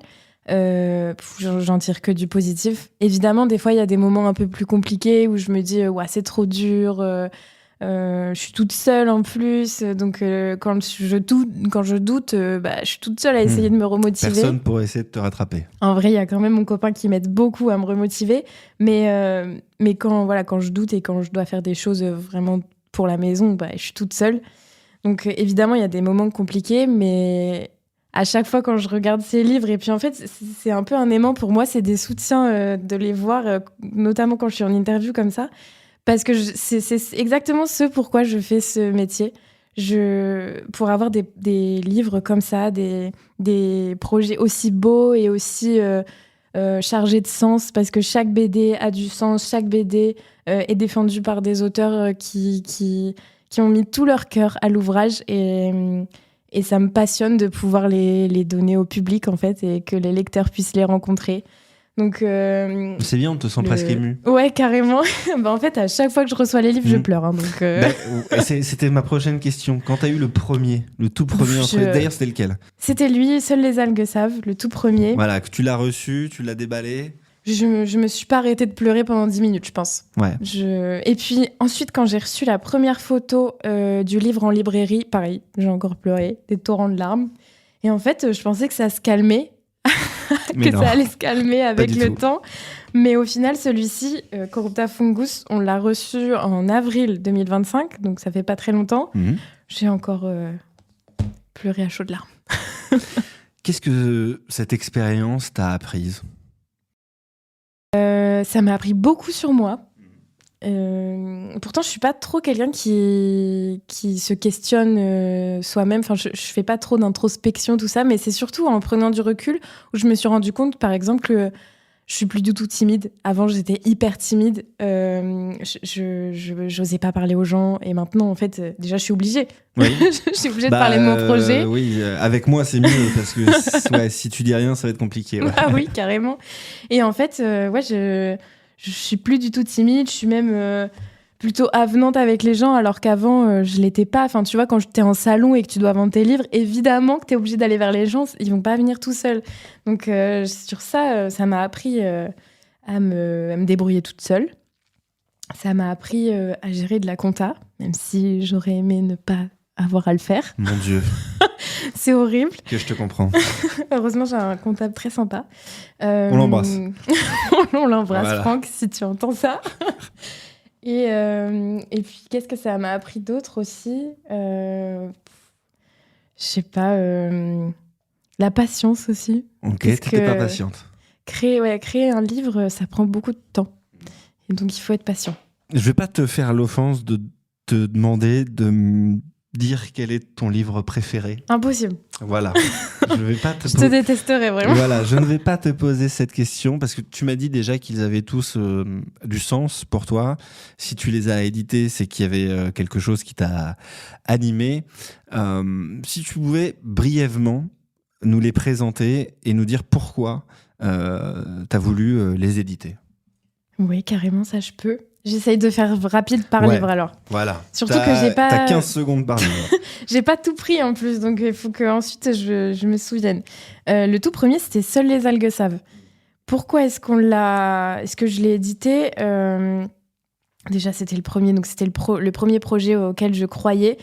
j'en tire que du positif. Évidemment, des fois, il y a des moments un peu plus compliqués où je me dis c'est trop dur. Je suis toute seule en plus, donc quand je doute, je suis toute seule à essayer de me remotiver.
Personne pour essayer de te rattraper.
En vrai, il y a quand même mon copain qui m'aide beaucoup à me remotiver, mais quand je doute et quand je dois faire des choses vraiment pour la maison, je suis toute seule. Donc évidemment, il y a des moments compliqués, mais à chaque fois quand je regarde ces livres, et puis en fait, c'est un peu un aimant pour moi, c'est des soutiens de les voir, notamment quand je suis en interview comme ça. Parce que c'est exactement ce pourquoi je fais ce métier. Pour avoir des livres comme ça, des projets aussi beaux et aussi chargés de sens, parce que chaque BD a du sens, chaque BD est défendue par des auteurs qui ont mis tout leur cœur à l'ouvrage. Et ça me passionne de pouvoir les donner au public, en fait, et que les lecteurs puissent les rencontrer. Donc,
c'est bien, on te sent presque ému.
Ouais, carrément. En fait, à chaque fois que je reçois les livres, je pleure.
C'était ma prochaine question. Quand t'as eu le tout premier, d'ailleurs, c'était lequel ?
C'était lui, Seules les algues savent, le tout premier.
Voilà, que tu l'as reçu, tu l'as déballé.
Je me suis pas arrêtée de pleurer pendant 10 minutes, je pense.
Ouais.
Et puis ensuite, quand j'ai reçu la première photo du livre en librairie, pareil, j'ai encore pleuré, des torrents de larmes. Et en fait, je pensais que ça se calmait. Ça allait se calmer avec le temps. Mais au final, celui-ci, Corrupta Fungus, on l'a reçu en avril 2025, donc ça fait pas très longtemps. J'ai encore pleuré à chaudes larmes.
Qu'est-ce que cette expérience t'a apprise ?
Ça m'a appris beaucoup sur moi. Pourtant, je suis pas trop quelqu'un qui se questionne soi-même. Enfin, je fais pas trop d'introspection, tout ça, mais c'est surtout en prenant du recul où je me suis rendu compte, par exemple, que je suis plus du tout timide. Avant, j'étais hyper timide. Je n'osais pas parler aux gens. Et maintenant, en fait, déjà, je suis obligée.
Oui.
Je suis obligée de parler de mon projet.
Oui, avec moi, c'est mieux parce que si tu dis rien, ça va être compliqué. Ouais.
Ah oui, carrément. Et en fait, je suis plus du tout timide. Je suis même plutôt avenante avec les gens, alors qu'avant, je l'étais pas. Enfin, tu vois, quand tu es en salon et que tu dois vendre tes livres, évidemment que tu es obligé d'aller vers les gens. Ils vont pas venir tout seuls. Donc, sur ça, ça m'a appris à me débrouiller toute seule. Ça m'a appris à gérer de la compta, même si j'aurais aimé ne pas avoir à le faire.
Mon Dieu.
C'est horrible.
Que je te comprends.
Heureusement, j'ai un comptable très sympa.
On l'embrasse.
On l'embrasse,
voilà.
Franck, si tu entends ça. Et puis, qu'est-ce que ça m'a appris d'autre aussi ? Je sais pas. La patience aussi.
Ok,
Parce
t'étais
que
pas patiente.
Créer un livre, ça prend beaucoup de temps. Et donc, il faut être patient.
Je vais pas te faire l'offense de te demander de me dire quel est ton livre préféré.
Impossible.
Voilà. Je vais pas
Je te détesterais vraiment.
Voilà, je ne vais pas te poser cette question parce que tu m'as dit déjà qu'ils avaient tous du sens pour toi. Si tu les as édités, c'est qu'il y avait quelque chose qui t'a animé. Si tu pouvais brièvement nous les présenter et nous dire pourquoi t'as voulu les éditer.
Oui, carrément, ça je peux. J'essaye de faire rapide par livre alors.
Voilà.
Surtout que j'ai pas.
T'as 15 secondes par livre.
J'ai pas tout pris en plus, donc il faut qu'ensuite je me souvienne. Le tout premier, c'était Seules les algues savent. Pourquoi est-ce que je l'ai édité ? Déjà, c'était le premier, donc c'était le premier projet auquel je croyais.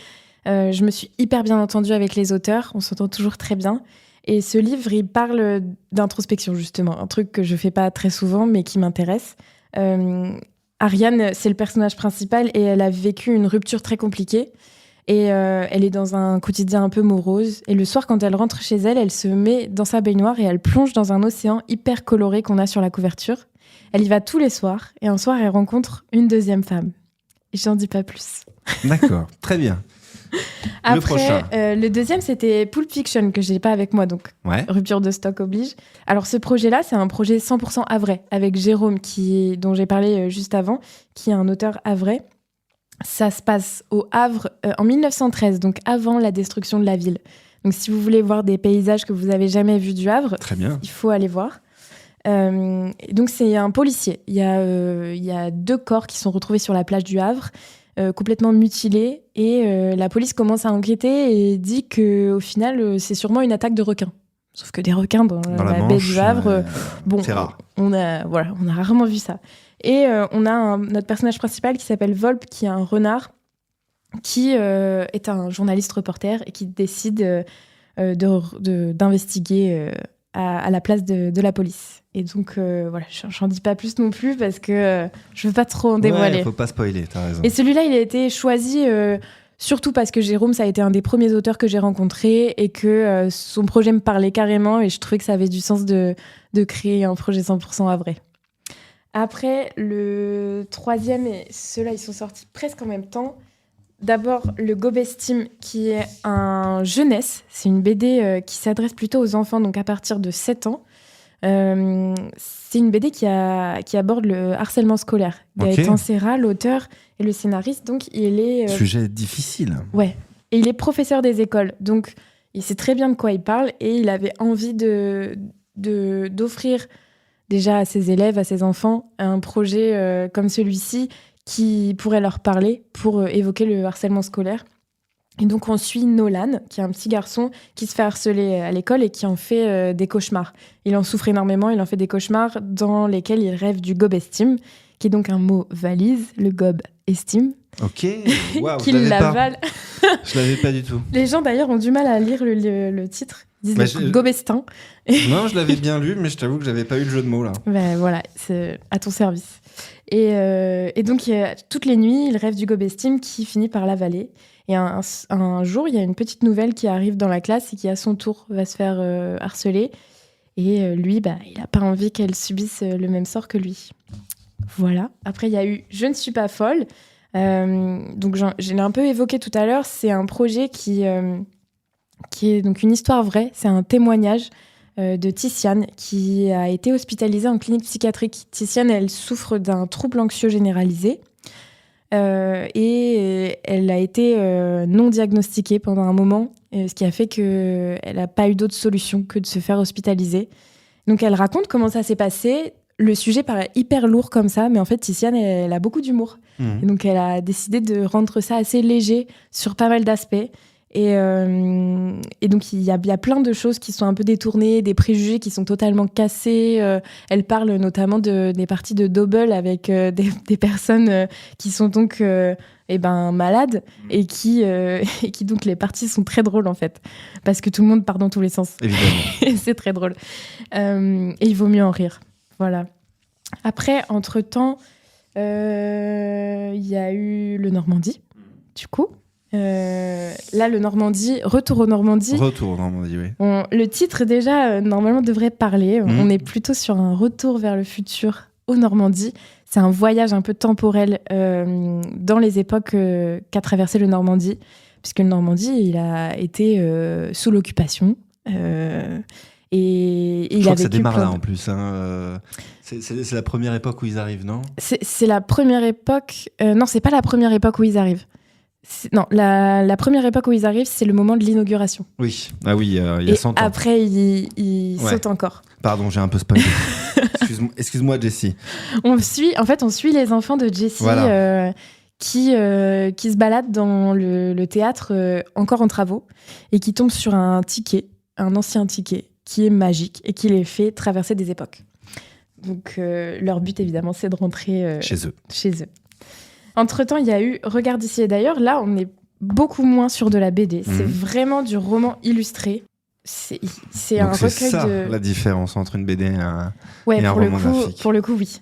Je me suis hyper bien entendue avec les auteurs, on s'entend toujours très bien. Et ce livre, il parle d'introspection, justement, un truc que je fais pas très souvent, mais qui m'intéresse. Ariane, c'est le personnage principal et elle a vécu une rupture très compliquée. Et elle est dans un quotidien un peu morose. Et le soir, quand elle rentre chez elle, elle se met dans sa baignoire et elle plonge dans un océan hyper coloré qu'on a sur la couverture. Elle y va tous les soirs. Et un soir, elle rencontre une deuxième femme. Et j'en dis pas plus.
D'accord, très bien.
Après, le deuxième, c'était Pulp Fiction, que j'ai pas avec moi, donc
Ouais.
rupture de stock oblige. Alors, ce projet-là, c'est un projet 100% havrais, avec Jérôme, dont j'ai parlé juste avant, qui est un auteur havrais. Ça se passe au Havre en 1913, donc avant la destruction de la ville. Donc, si vous voulez voir des paysages que vous n'avez jamais vus du Havre,
Très bien.
il faut aller voir. Donc, c'est un policier. Il y a 2 corps qui sont retrouvés sur la plage du Havre, complètement mutilés. Et la police commence à enquêter et dit qu'au final, c'est sûrement une attaque de requins. Sauf que des requins dans la baie
Manche,
du Havre, bon,
c'est rare.
on a rarement vu ça. Et on a notre personnage principal qui s'appelle Volpe, qui est un renard, qui est un journaliste reporter et qui décide d'investiguer à la place de la police. Et donc, voilà, j'en dis pas plus non plus parce que je veux pas trop en dévoiler.
Ouais, faut pas spoiler, t'as raison.
Et celui-là, il a été choisi surtout parce que Jérôme, ça a été un des premiers auteurs que j'ai rencontrés et que son projet me parlait carrément et je trouvais que ça avait du sens de créer un projet 100% à vrai. Après, le troisième, et ceux-là, ils sont sortis presque en même temps. D'abord, le Gobestime, qui est un jeunesse. C'est une BD qui s'adresse plutôt aux enfants, donc à partir de 7 ans. C'est une BD qui aborde le harcèlement scolaire. Gaëtan Serra, l'auteur et le scénariste, donc il est...
Sujet difficile.
Ouais, et il est professeur des écoles, donc il sait très bien de quoi il parle et il avait envie d'offrir déjà à ses élèves, à ses enfants, un projet comme celui-ci qui pourrait leur parler pour évoquer le harcèlement scolaire. Et donc, on suit Nolan, qui est un petit garçon qui se fait harceler à l'école et qui en fait des cauchemars. Il en souffre énormément, il en fait des cauchemars dans lesquels il rêve du gobestime, qui est donc un mot valise, le gob-estime.
Ok, waouh,
qu'il l'avale.
Je l'avais pas du tout.
Les gens, d'ailleurs, ont du mal à lire le titre. Ils disent le gobestin.
Non, je l'avais bien lu, mais je t'avoue que j'avais pas eu le jeu de mots, là.
Ben voilà, c'est à ton service. Et donc, toutes les nuits, il rêve du gobestime qui finit par l'avaler. Et un jour, il y a une petite nouvelle qui arrive dans la classe et qui, à son tour, va se faire harceler. Et lui, il n'a pas envie qu'elle subisse le même sort que lui. Voilà. Après, il y a eu « Je ne suis pas folle ». Donc, je l'ai un peu évoqué tout à l'heure. C'est un projet qui est donc une histoire vraie. C'est un témoignage de Tiziane qui a été hospitalisée en clinique psychiatrique. Tiziane, elle souffre d'un trouble anxieux généralisé et elle a été non diagnostiquée pendant un moment, ce qui a fait qu'elle n'a pas eu d'autre solution que de se faire hospitaliser. Donc elle raconte comment ça s'est passé. Le sujet paraît hyper lourd comme ça, mais en fait Tiziane, elle a beaucoup d'humour. Et donc elle a décidé de rendre ça assez léger sur pas mal d'aspects. Et donc, il y a plein de choses qui sont un peu détournées, des préjugés qui sont totalement cassés. Elle parle notamment des parties de double avec des personnes qui sont donc malades et qui donc, les parties sont très drôles, en fait. Parce que tout le monde part dans tous les sens.
Évidemment.
Et c'est très drôle. Et il vaut mieux en rire. Voilà. Après, entre-temps, il y a eu le Normandie, du coup. Là, le Normandie, Retour au Normandie.
Retour au Normandie, oui.
Le titre, déjà, normalement, devrait parler. On est plutôt sur un retour vers le futur au Normandie. C'est un voyage un peu temporel dans les époques qu'a traversé le Normandie, puisque le Normandie, il a été sous l'occupation. Et
je crois que ça démarre là, en plus. C'est la première époque où ils arrivent, non ?
C'est la première époque... non, c'est pas la première époque où ils arrivent. Non, la première époque où ils arrivent, c'est le moment de l'inauguration.
Oui, il y a 100 ans.
Et après, ils sautent encore.
Pardon, j'ai un peu spoilé. Excuse-moi, Jessie.
On suit les enfants de Jessie qui se baladent dans le théâtre encore en travaux et qui tombent sur un ancien ticket qui est magique et qui les fait traverser des époques. Donc, leur but, évidemment, c'est de rentrer chez eux. Entre-temps, il y a eu Regarde d'ici et d'ailleurs. Là, on est beaucoup moins sur de la BD. C'est vraiment du roman illustré. C'est un recueil
ça, la différence entre une BD et un roman graphique.
Pour le coup, oui.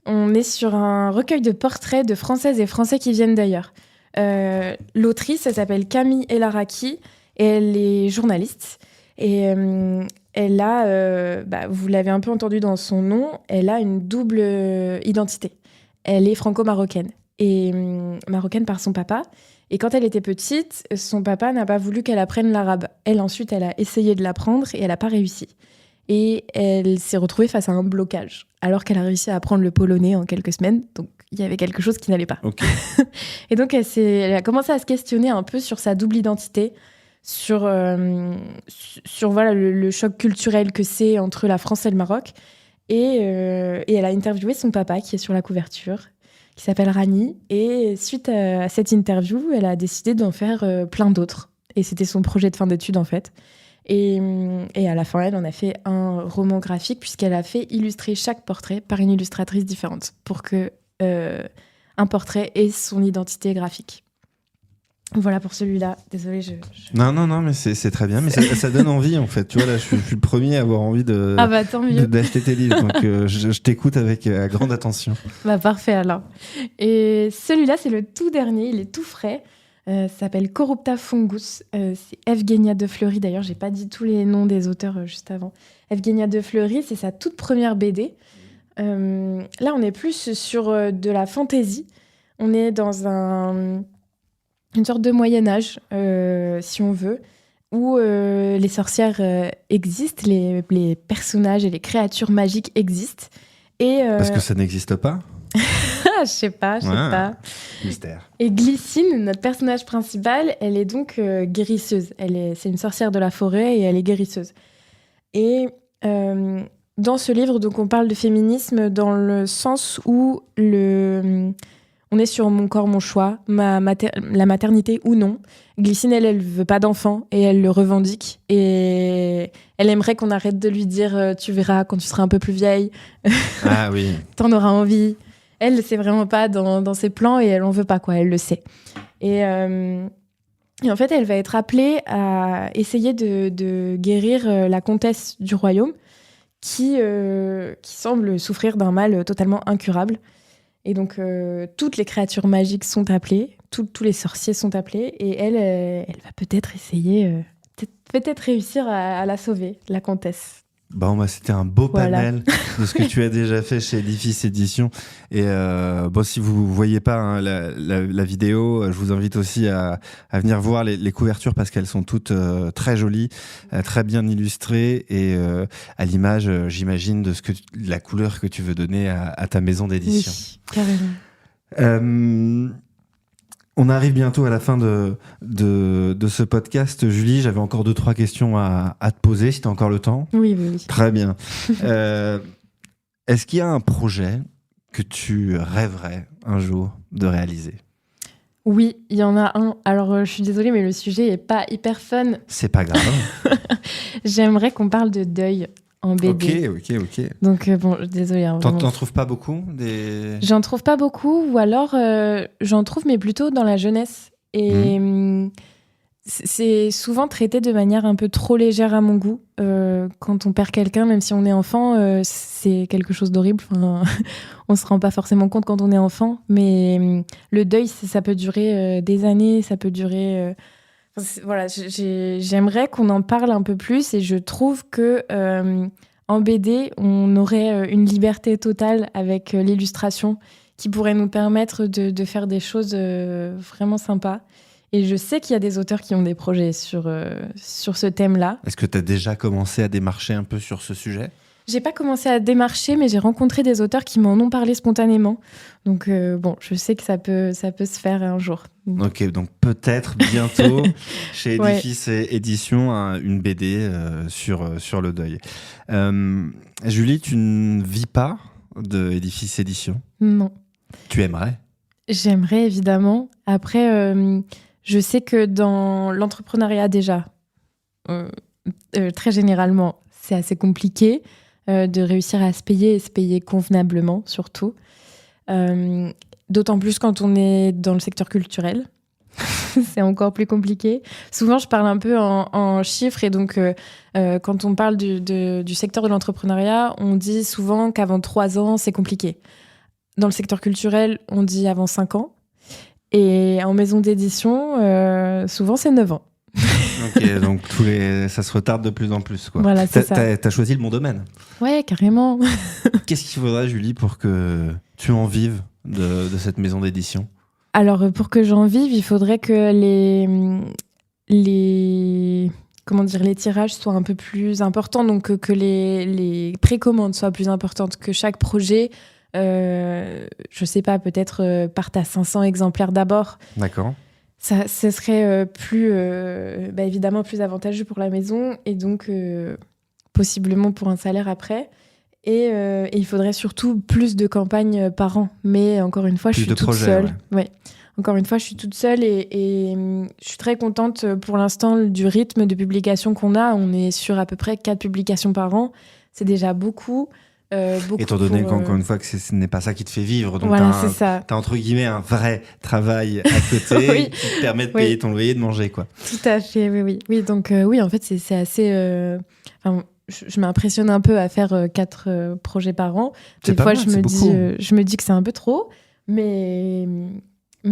On est sur un recueil de portraits de Françaises et Français qui viennent d'ailleurs. L'autrice, elle s'appelle Camille Elaraki et elle est journaliste. Et elle a, vous l'avez un peu entendu dans son nom, elle a une double identité. Elle est franco-marocaine. Et marocaine par son papa. Et quand elle était petite, son papa n'a pas voulu qu'elle apprenne l'arabe. Ensuite, elle a essayé de l'apprendre et elle n'a pas réussi. Et elle s'est retrouvée face à un blocage, alors qu'elle a réussi à apprendre le polonais en quelques semaines. Donc, il y avait quelque chose qui n'allait pas. Okay. Et donc, elle a commencé à se questionner un peu sur sa double identité, sur le choc culturel que c'est entre la France et le Maroc. Et elle a interviewé son papa, qui est sur la couverture, qui s'appelle Rani. Et suite à cette interview, elle a décidé d'en faire plein d'autres. Et c'était son projet de fin d'études, en fait. Et à la fin, elle en a fait un roman graphique, puisqu'elle a fait illustrer chaque portrait par une illustratrice différente, pour que un portrait ait son identité graphique. Voilà pour celui-là. Désolée,
Non, mais c'est très bien. Mais ça donne envie, en fait. Tu vois, là, je suis le premier à avoir envie d'acheter tes livres. Donc, je t'écoute avec grande attention.
Parfait, alors. Et celui-là, c'est le tout dernier. Il est tout frais. Ça s'appelle Corrupta Fungus. C'est Evgenia de Fleury. D'ailleurs, j'ai pas dit tous les noms des auteurs juste avant. Evgenia de Fleury, c'est sa toute première BD. Là, on est plus sur de la fantaisie. On est dans une sorte de Moyen-Âge, si on veut, où les sorcières existent, les personnages et les créatures magiques existent.
Parce que ça n'existe pas ?
Je sais pas.
Mystère.
Et Glycine, notre personnage principal, elle est donc guérisseuse. C'est une sorcière de la forêt et elle est guérisseuse. Et dans ce livre, donc, on parle de féminisme dans le sens où on est sur mon corps, mon choix, la maternité ou non. Glycine, elle veut pas d'enfant et elle le revendique. Et elle aimerait qu'on arrête de lui dire tu verras quand tu seras un peu plus vieille.
Ah oui.
T'en auras envie. Elle, c'est vraiment pas dans ses plans et elle en veut pas, quoi. Elle le sait. Et en fait, elle va être appelée à essayer de guérir la comtesse du royaume qui semble souffrir d'un mal totalement incurable. Et donc, toutes les créatures magiques sont appelées, tous les sorciers sont appelés et elle va peut-être essayer, peut-être réussir à la sauver, la comtesse.
Bon, bah, c'était un beau
Voilà.
panel de ce que tu as déjà fait chez Edifice Édition. Et bon, si vous voyez pas hein, la vidéo, je vous invite aussi à venir voir les couvertures parce qu'elles sont toutes très jolies, très bien illustrées et à l'image, j'imagine, de la couleur que tu veux donner à ta maison d'édition.
Oui, carrément.
On arrive bientôt à la fin de ce podcast. Julie, j'avais encore 2-3 questions à te poser, si tu as encore le temps.
Oui.
Très bien. Est-ce qu'il y a un projet que tu rêverais un jour de réaliser ?
Oui, il y en a un. Alors, je suis désolée, mais le sujet est pas hyper fun.
C'est pas grave.
J'aimerais qu'on parle de deuil en BD.
Ok.
Donc, bon, désolée. Hein,
T'en trouves pas beaucoup
J'en trouve pas beaucoup, ou alors j'en trouve, mais plutôt dans la jeunesse. Et c'est souvent traité de manière un peu trop légère à mon goût. Quand on perd quelqu'un, même si on est enfant, c'est quelque chose d'horrible. Enfin, on se rend pas forcément compte quand on est enfant. Mais le deuil, ça peut durer des années, ça peut durer... Voilà, j'aimerais qu'on en parle un peu plus et je trouve que en BD, on aurait une liberté totale avec l'illustration qui pourrait nous permettre de faire des choses vraiment sympas. Et je sais qu'il y a des auteurs qui ont des projets sur ce thème-là.
Est-ce que tu as déjà commencé à démarcher un peu sur ce sujet ?
J'ai pas commencé à démarcher, mais j'ai rencontré des auteurs qui m'en ont parlé spontanément. Donc bon, je sais que ça peut se faire un jour.
Ok, donc peut-être bientôt chez Edifice Édition une BD sur le deuil. Julie, tu ne vis pas de Edifice Édition ?
Non.
Tu aimerais ?
J'aimerais évidemment. Après, je sais que dans l'entrepreneuriat déjà, très généralement, c'est assez compliqué. De réussir à se payer et se payer convenablement, surtout. D'autant plus quand on est dans le secteur culturel. C'est encore plus compliqué. Souvent, je parle un peu en chiffres. Et donc, quand on parle du secteur de l'entrepreneuriat, on dit souvent qu'avant 3 ans, c'est compliqué. Dans le secteur culturel, on dit avant 5 ans. Et en maison d'édition, souvent, c'est 9 ans.
Ok, donc ça se retarde de plus en plus, quoi.
Voilà, c'est ça.
T'as choisi le bon domaine.
Ouais, carrément.
Qu'est-ce qu'il faudrait, Julie, pour que tu en vives de cette maison d'édition ?
Alors, pour que j'en vive, il faudrait que les tirages soient un peu plus importants, donc que les précommandes soient plus importantes, que chaque projet, je sais pas, peut-être parte à 500 exemplaires d'abord.
D'accord.
Ça, ce serait évidemment plus avantageux pour la maison et donc possiblement pour un salaire après. Et il faudrait surtout plus de campagnes par an. Mais encore une fois, je suis toute seule. Ouais. Encore une fois, je suis toute seule et je suis très contente pour l'instant du rythme de publication qu'on a. On est sur à peu près 4 publications par an. C'est déjà beaucoup.
Étant donné qu'encore une fois que ce n'est pas ça qui te fait vivre, donc
voilà,
t'as entre guillemets un vrai travail à côté
oui.
qui te permet de payer ton loyer et de manger, quoi.
Tout à fait, oui. Donc oui, en fait, c'est assez... je m'impressionne un peu à faire 4 projets par an. Des fois, je me dis que c'est un peu trop, mais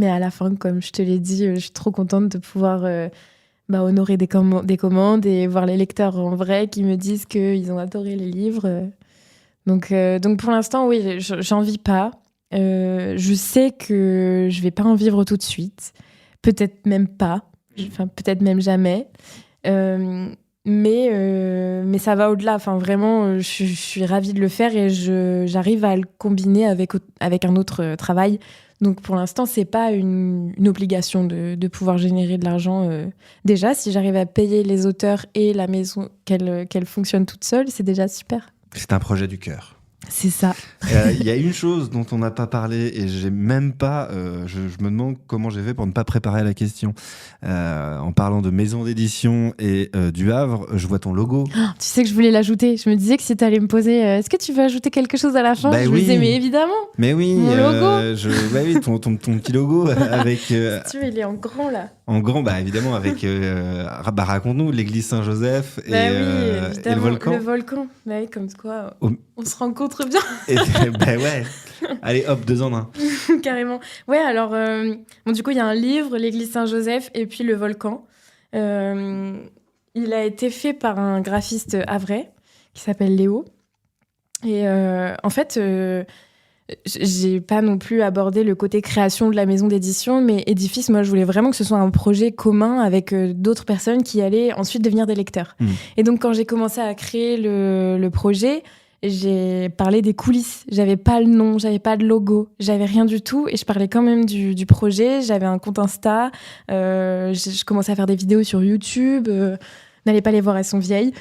à la fin, comme je te l'ai dit, je suis trop contente de pouvoir honorer des commandes et voir les lecteurs en vrai qui me disent qu'ils ont adoré les livres. Donc pour l'instant, oui, j'en vis pas. Je sais que je vais pas en vivre tout de suite. Peut-être même pas. Peut-être même jamais. Mais ça va au-delà. Enfin, vraiment, je suis ravie de le faire et j'arrive à le combiner avec un autre travail. Donc pour l'instant, c'est pas une obligation de pouvoir générer de l'argent. Déjà, si j'arrive à payer les auteurs et la maison, qu'elle fonctionne toute seule, c'est déjà super.
C'est un projet du cœur.
C'est ça.
Il y a une chose dont on n'a pas parlé et j'ai même pas... je me demande comment j'ai fait pour ne pas préparer la question. En parlant de maison d'édition et du Havre, je vois ton logo.
Oh, tu sais que je voulais l'ajouter. Je me disais que si tu allais me poser est-ce que tu veux ajouter quelque chose à la fin, je me disais mais évidemment.
Mais oui,
mon logo.
Ton petit logo avec...
Si tu veux, il est en grand là.
En grand, bah évidemment, avec. Raconte-nous, l'église Saint-Joseph et le volcan.
Le volcan, bah oui, comme quoi,
Oh.
on se rencontre bien.
Et, bah ouais. Allez, hop, 2 en 1.
Carrément. Ouais, alors, bon, du coup, il y a un livre, l'église Saint-Joseph, et puis le volcan. Il a été fait par un graphiste havrais qui s'appelle Léo. Et en fait, j'ai pas non plus abordé le côté création de la maison d'édition, mais édifice, moi, je voulais vraiment que ce soit un projet commun avec d'autres personnes qui allaient ensuite devenir des lecteurs. Et donc, quand j'ai commencé à créer le projet, j'ai parlé des coulisses. J'avais pas le nom, j'avais pas de logo, j'avais rien du tout. Et je parlais quand même du projet. J'avais un compte Insta. Je commençais à faire des vidéos sur YouTube. N'allez pas les voir, elles sont vieilles.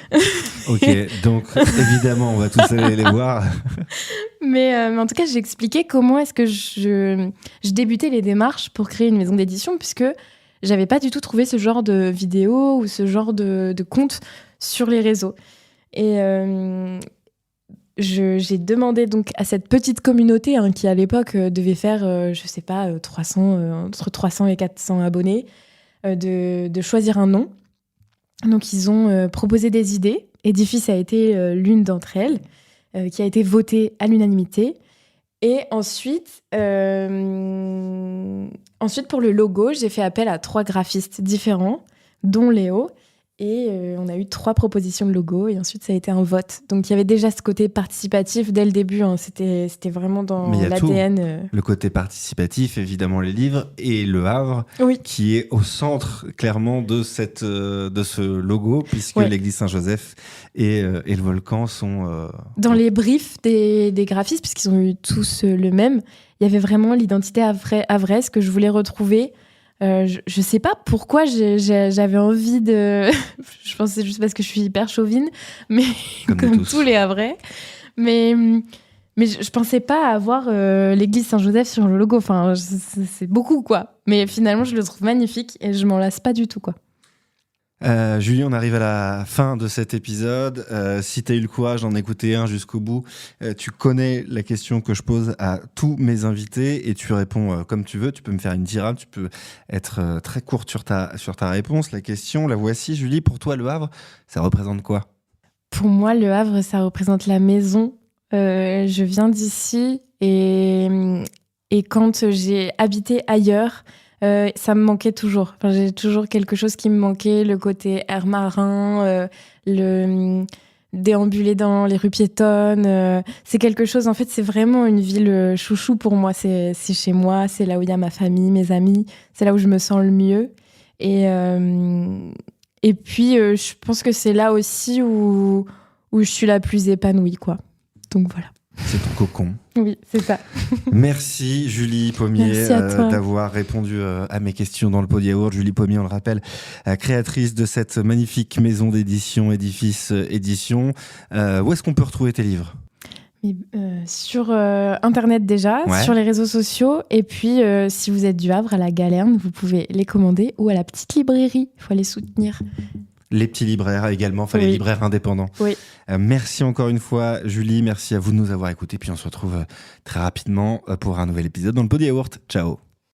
Ok, donc évidemment, on va tous aller les voir.
Mais en tout cas, j'ai expliqué comment est-ce que je débutais les démarches pour créer une maison d'édition, puisque j'avais pas du tout trouvé ce genre de vidéo ou ce genre de compte sur les réseaux. Et j'ai demandé donc à cette petite communauté qui, à l'époque, devait faire, je sais pas, entre 300 et 400 abonnés, de choisir un nom. Donc, ils ont proposé des idées. Édifice a été l'une d'entre elles, qui a été votée à l'unanimité. Et ensuite, pour le logo, j'ai fait appel à 3 graphistes différents, dont Léo. Et on a eu 3 propositions de logo. Et ensuite, ça a été un vote. Donc, il y avait déjà ce côté participatif dès le début. C'était vraiment dans l'ADN.
Le côté participatif, évidemment, les livres. Et Le Havre,
oui,
qui est au centre, clairement, de ce logo, puisque l'église Saint-Joseph et le volcan sont...
Dans les briefs des graphistes, puisqu'ils ont eu tous le même, il y avait vraiment l'identité havraise que je voulais retrouver. Je sais pas pourquoi j'avais envie de... Je pense que c'est juste parce que je suis hyper chauvine, mais comme tous les Havrais. Mais je pensais pas avoir l'église Saint-Joseph sur le logo. Enfin, c'est beaucoup, quoi. Mais finalement, je le trouve magnifique et je m'en lasse pas du tout, quoi.
Julie, on arrive à la fin de cet épisode. Si tu as eu le courage d'en écouter un jusqu'au bout, tu connais la question que je pose à tous mes invités et tu réponds comme tu veux. Tu peux me faire une tirade, tu peux être très courte sur ta réponse. La question, la voici. Julie, pour toi, Le Havre, ça représente quoi ?
Pour moi, Le Havre, ça représente la maison. Je viens d'ici et quand j'ai habité ailleurs, ça me manquait toujours. Enfin, j'ai toujours quelque chose qui me manquait, le côté air marin, le déambuler dans les rues piétonnes. C'est quelque chose, en fait, c'est vraiment une ville chouchou pour moi. C'est chez moi, c'est là où il y a ma famille, mes amis, c'est là où je me sens le mieux. Et puis, je pense que c'est là aussi où je suis la plus épanouie, quoi. Donc voilà.
C'est ton cocon.
Oui, c'est ça.
Merci Julie Pommier d'avoir répondu à mes questions dans le Pot de Yaourt. Julie Pommier, on le rappelle, créatrice de cette magnifique maison d'édition, Édifice Édition. Où est-ce qu'on peut retrouver tes livres ?
Sur Internet déjà, sur les réseaux sociaux. Et puis, si vous êtes du Havre, à la Galerne, vous pouvez les commander ou à la petite librairie. Il faut les soutenir.
Les petits libraires également, enfin les libraires indépendants.
Oui.
Merci encore une fois, Julie. Merci à vous de nous avoir écoutés. Puis on se retrouve très rapidement pour un nouvel épisode dans le Pot de Yaourt. Ciao.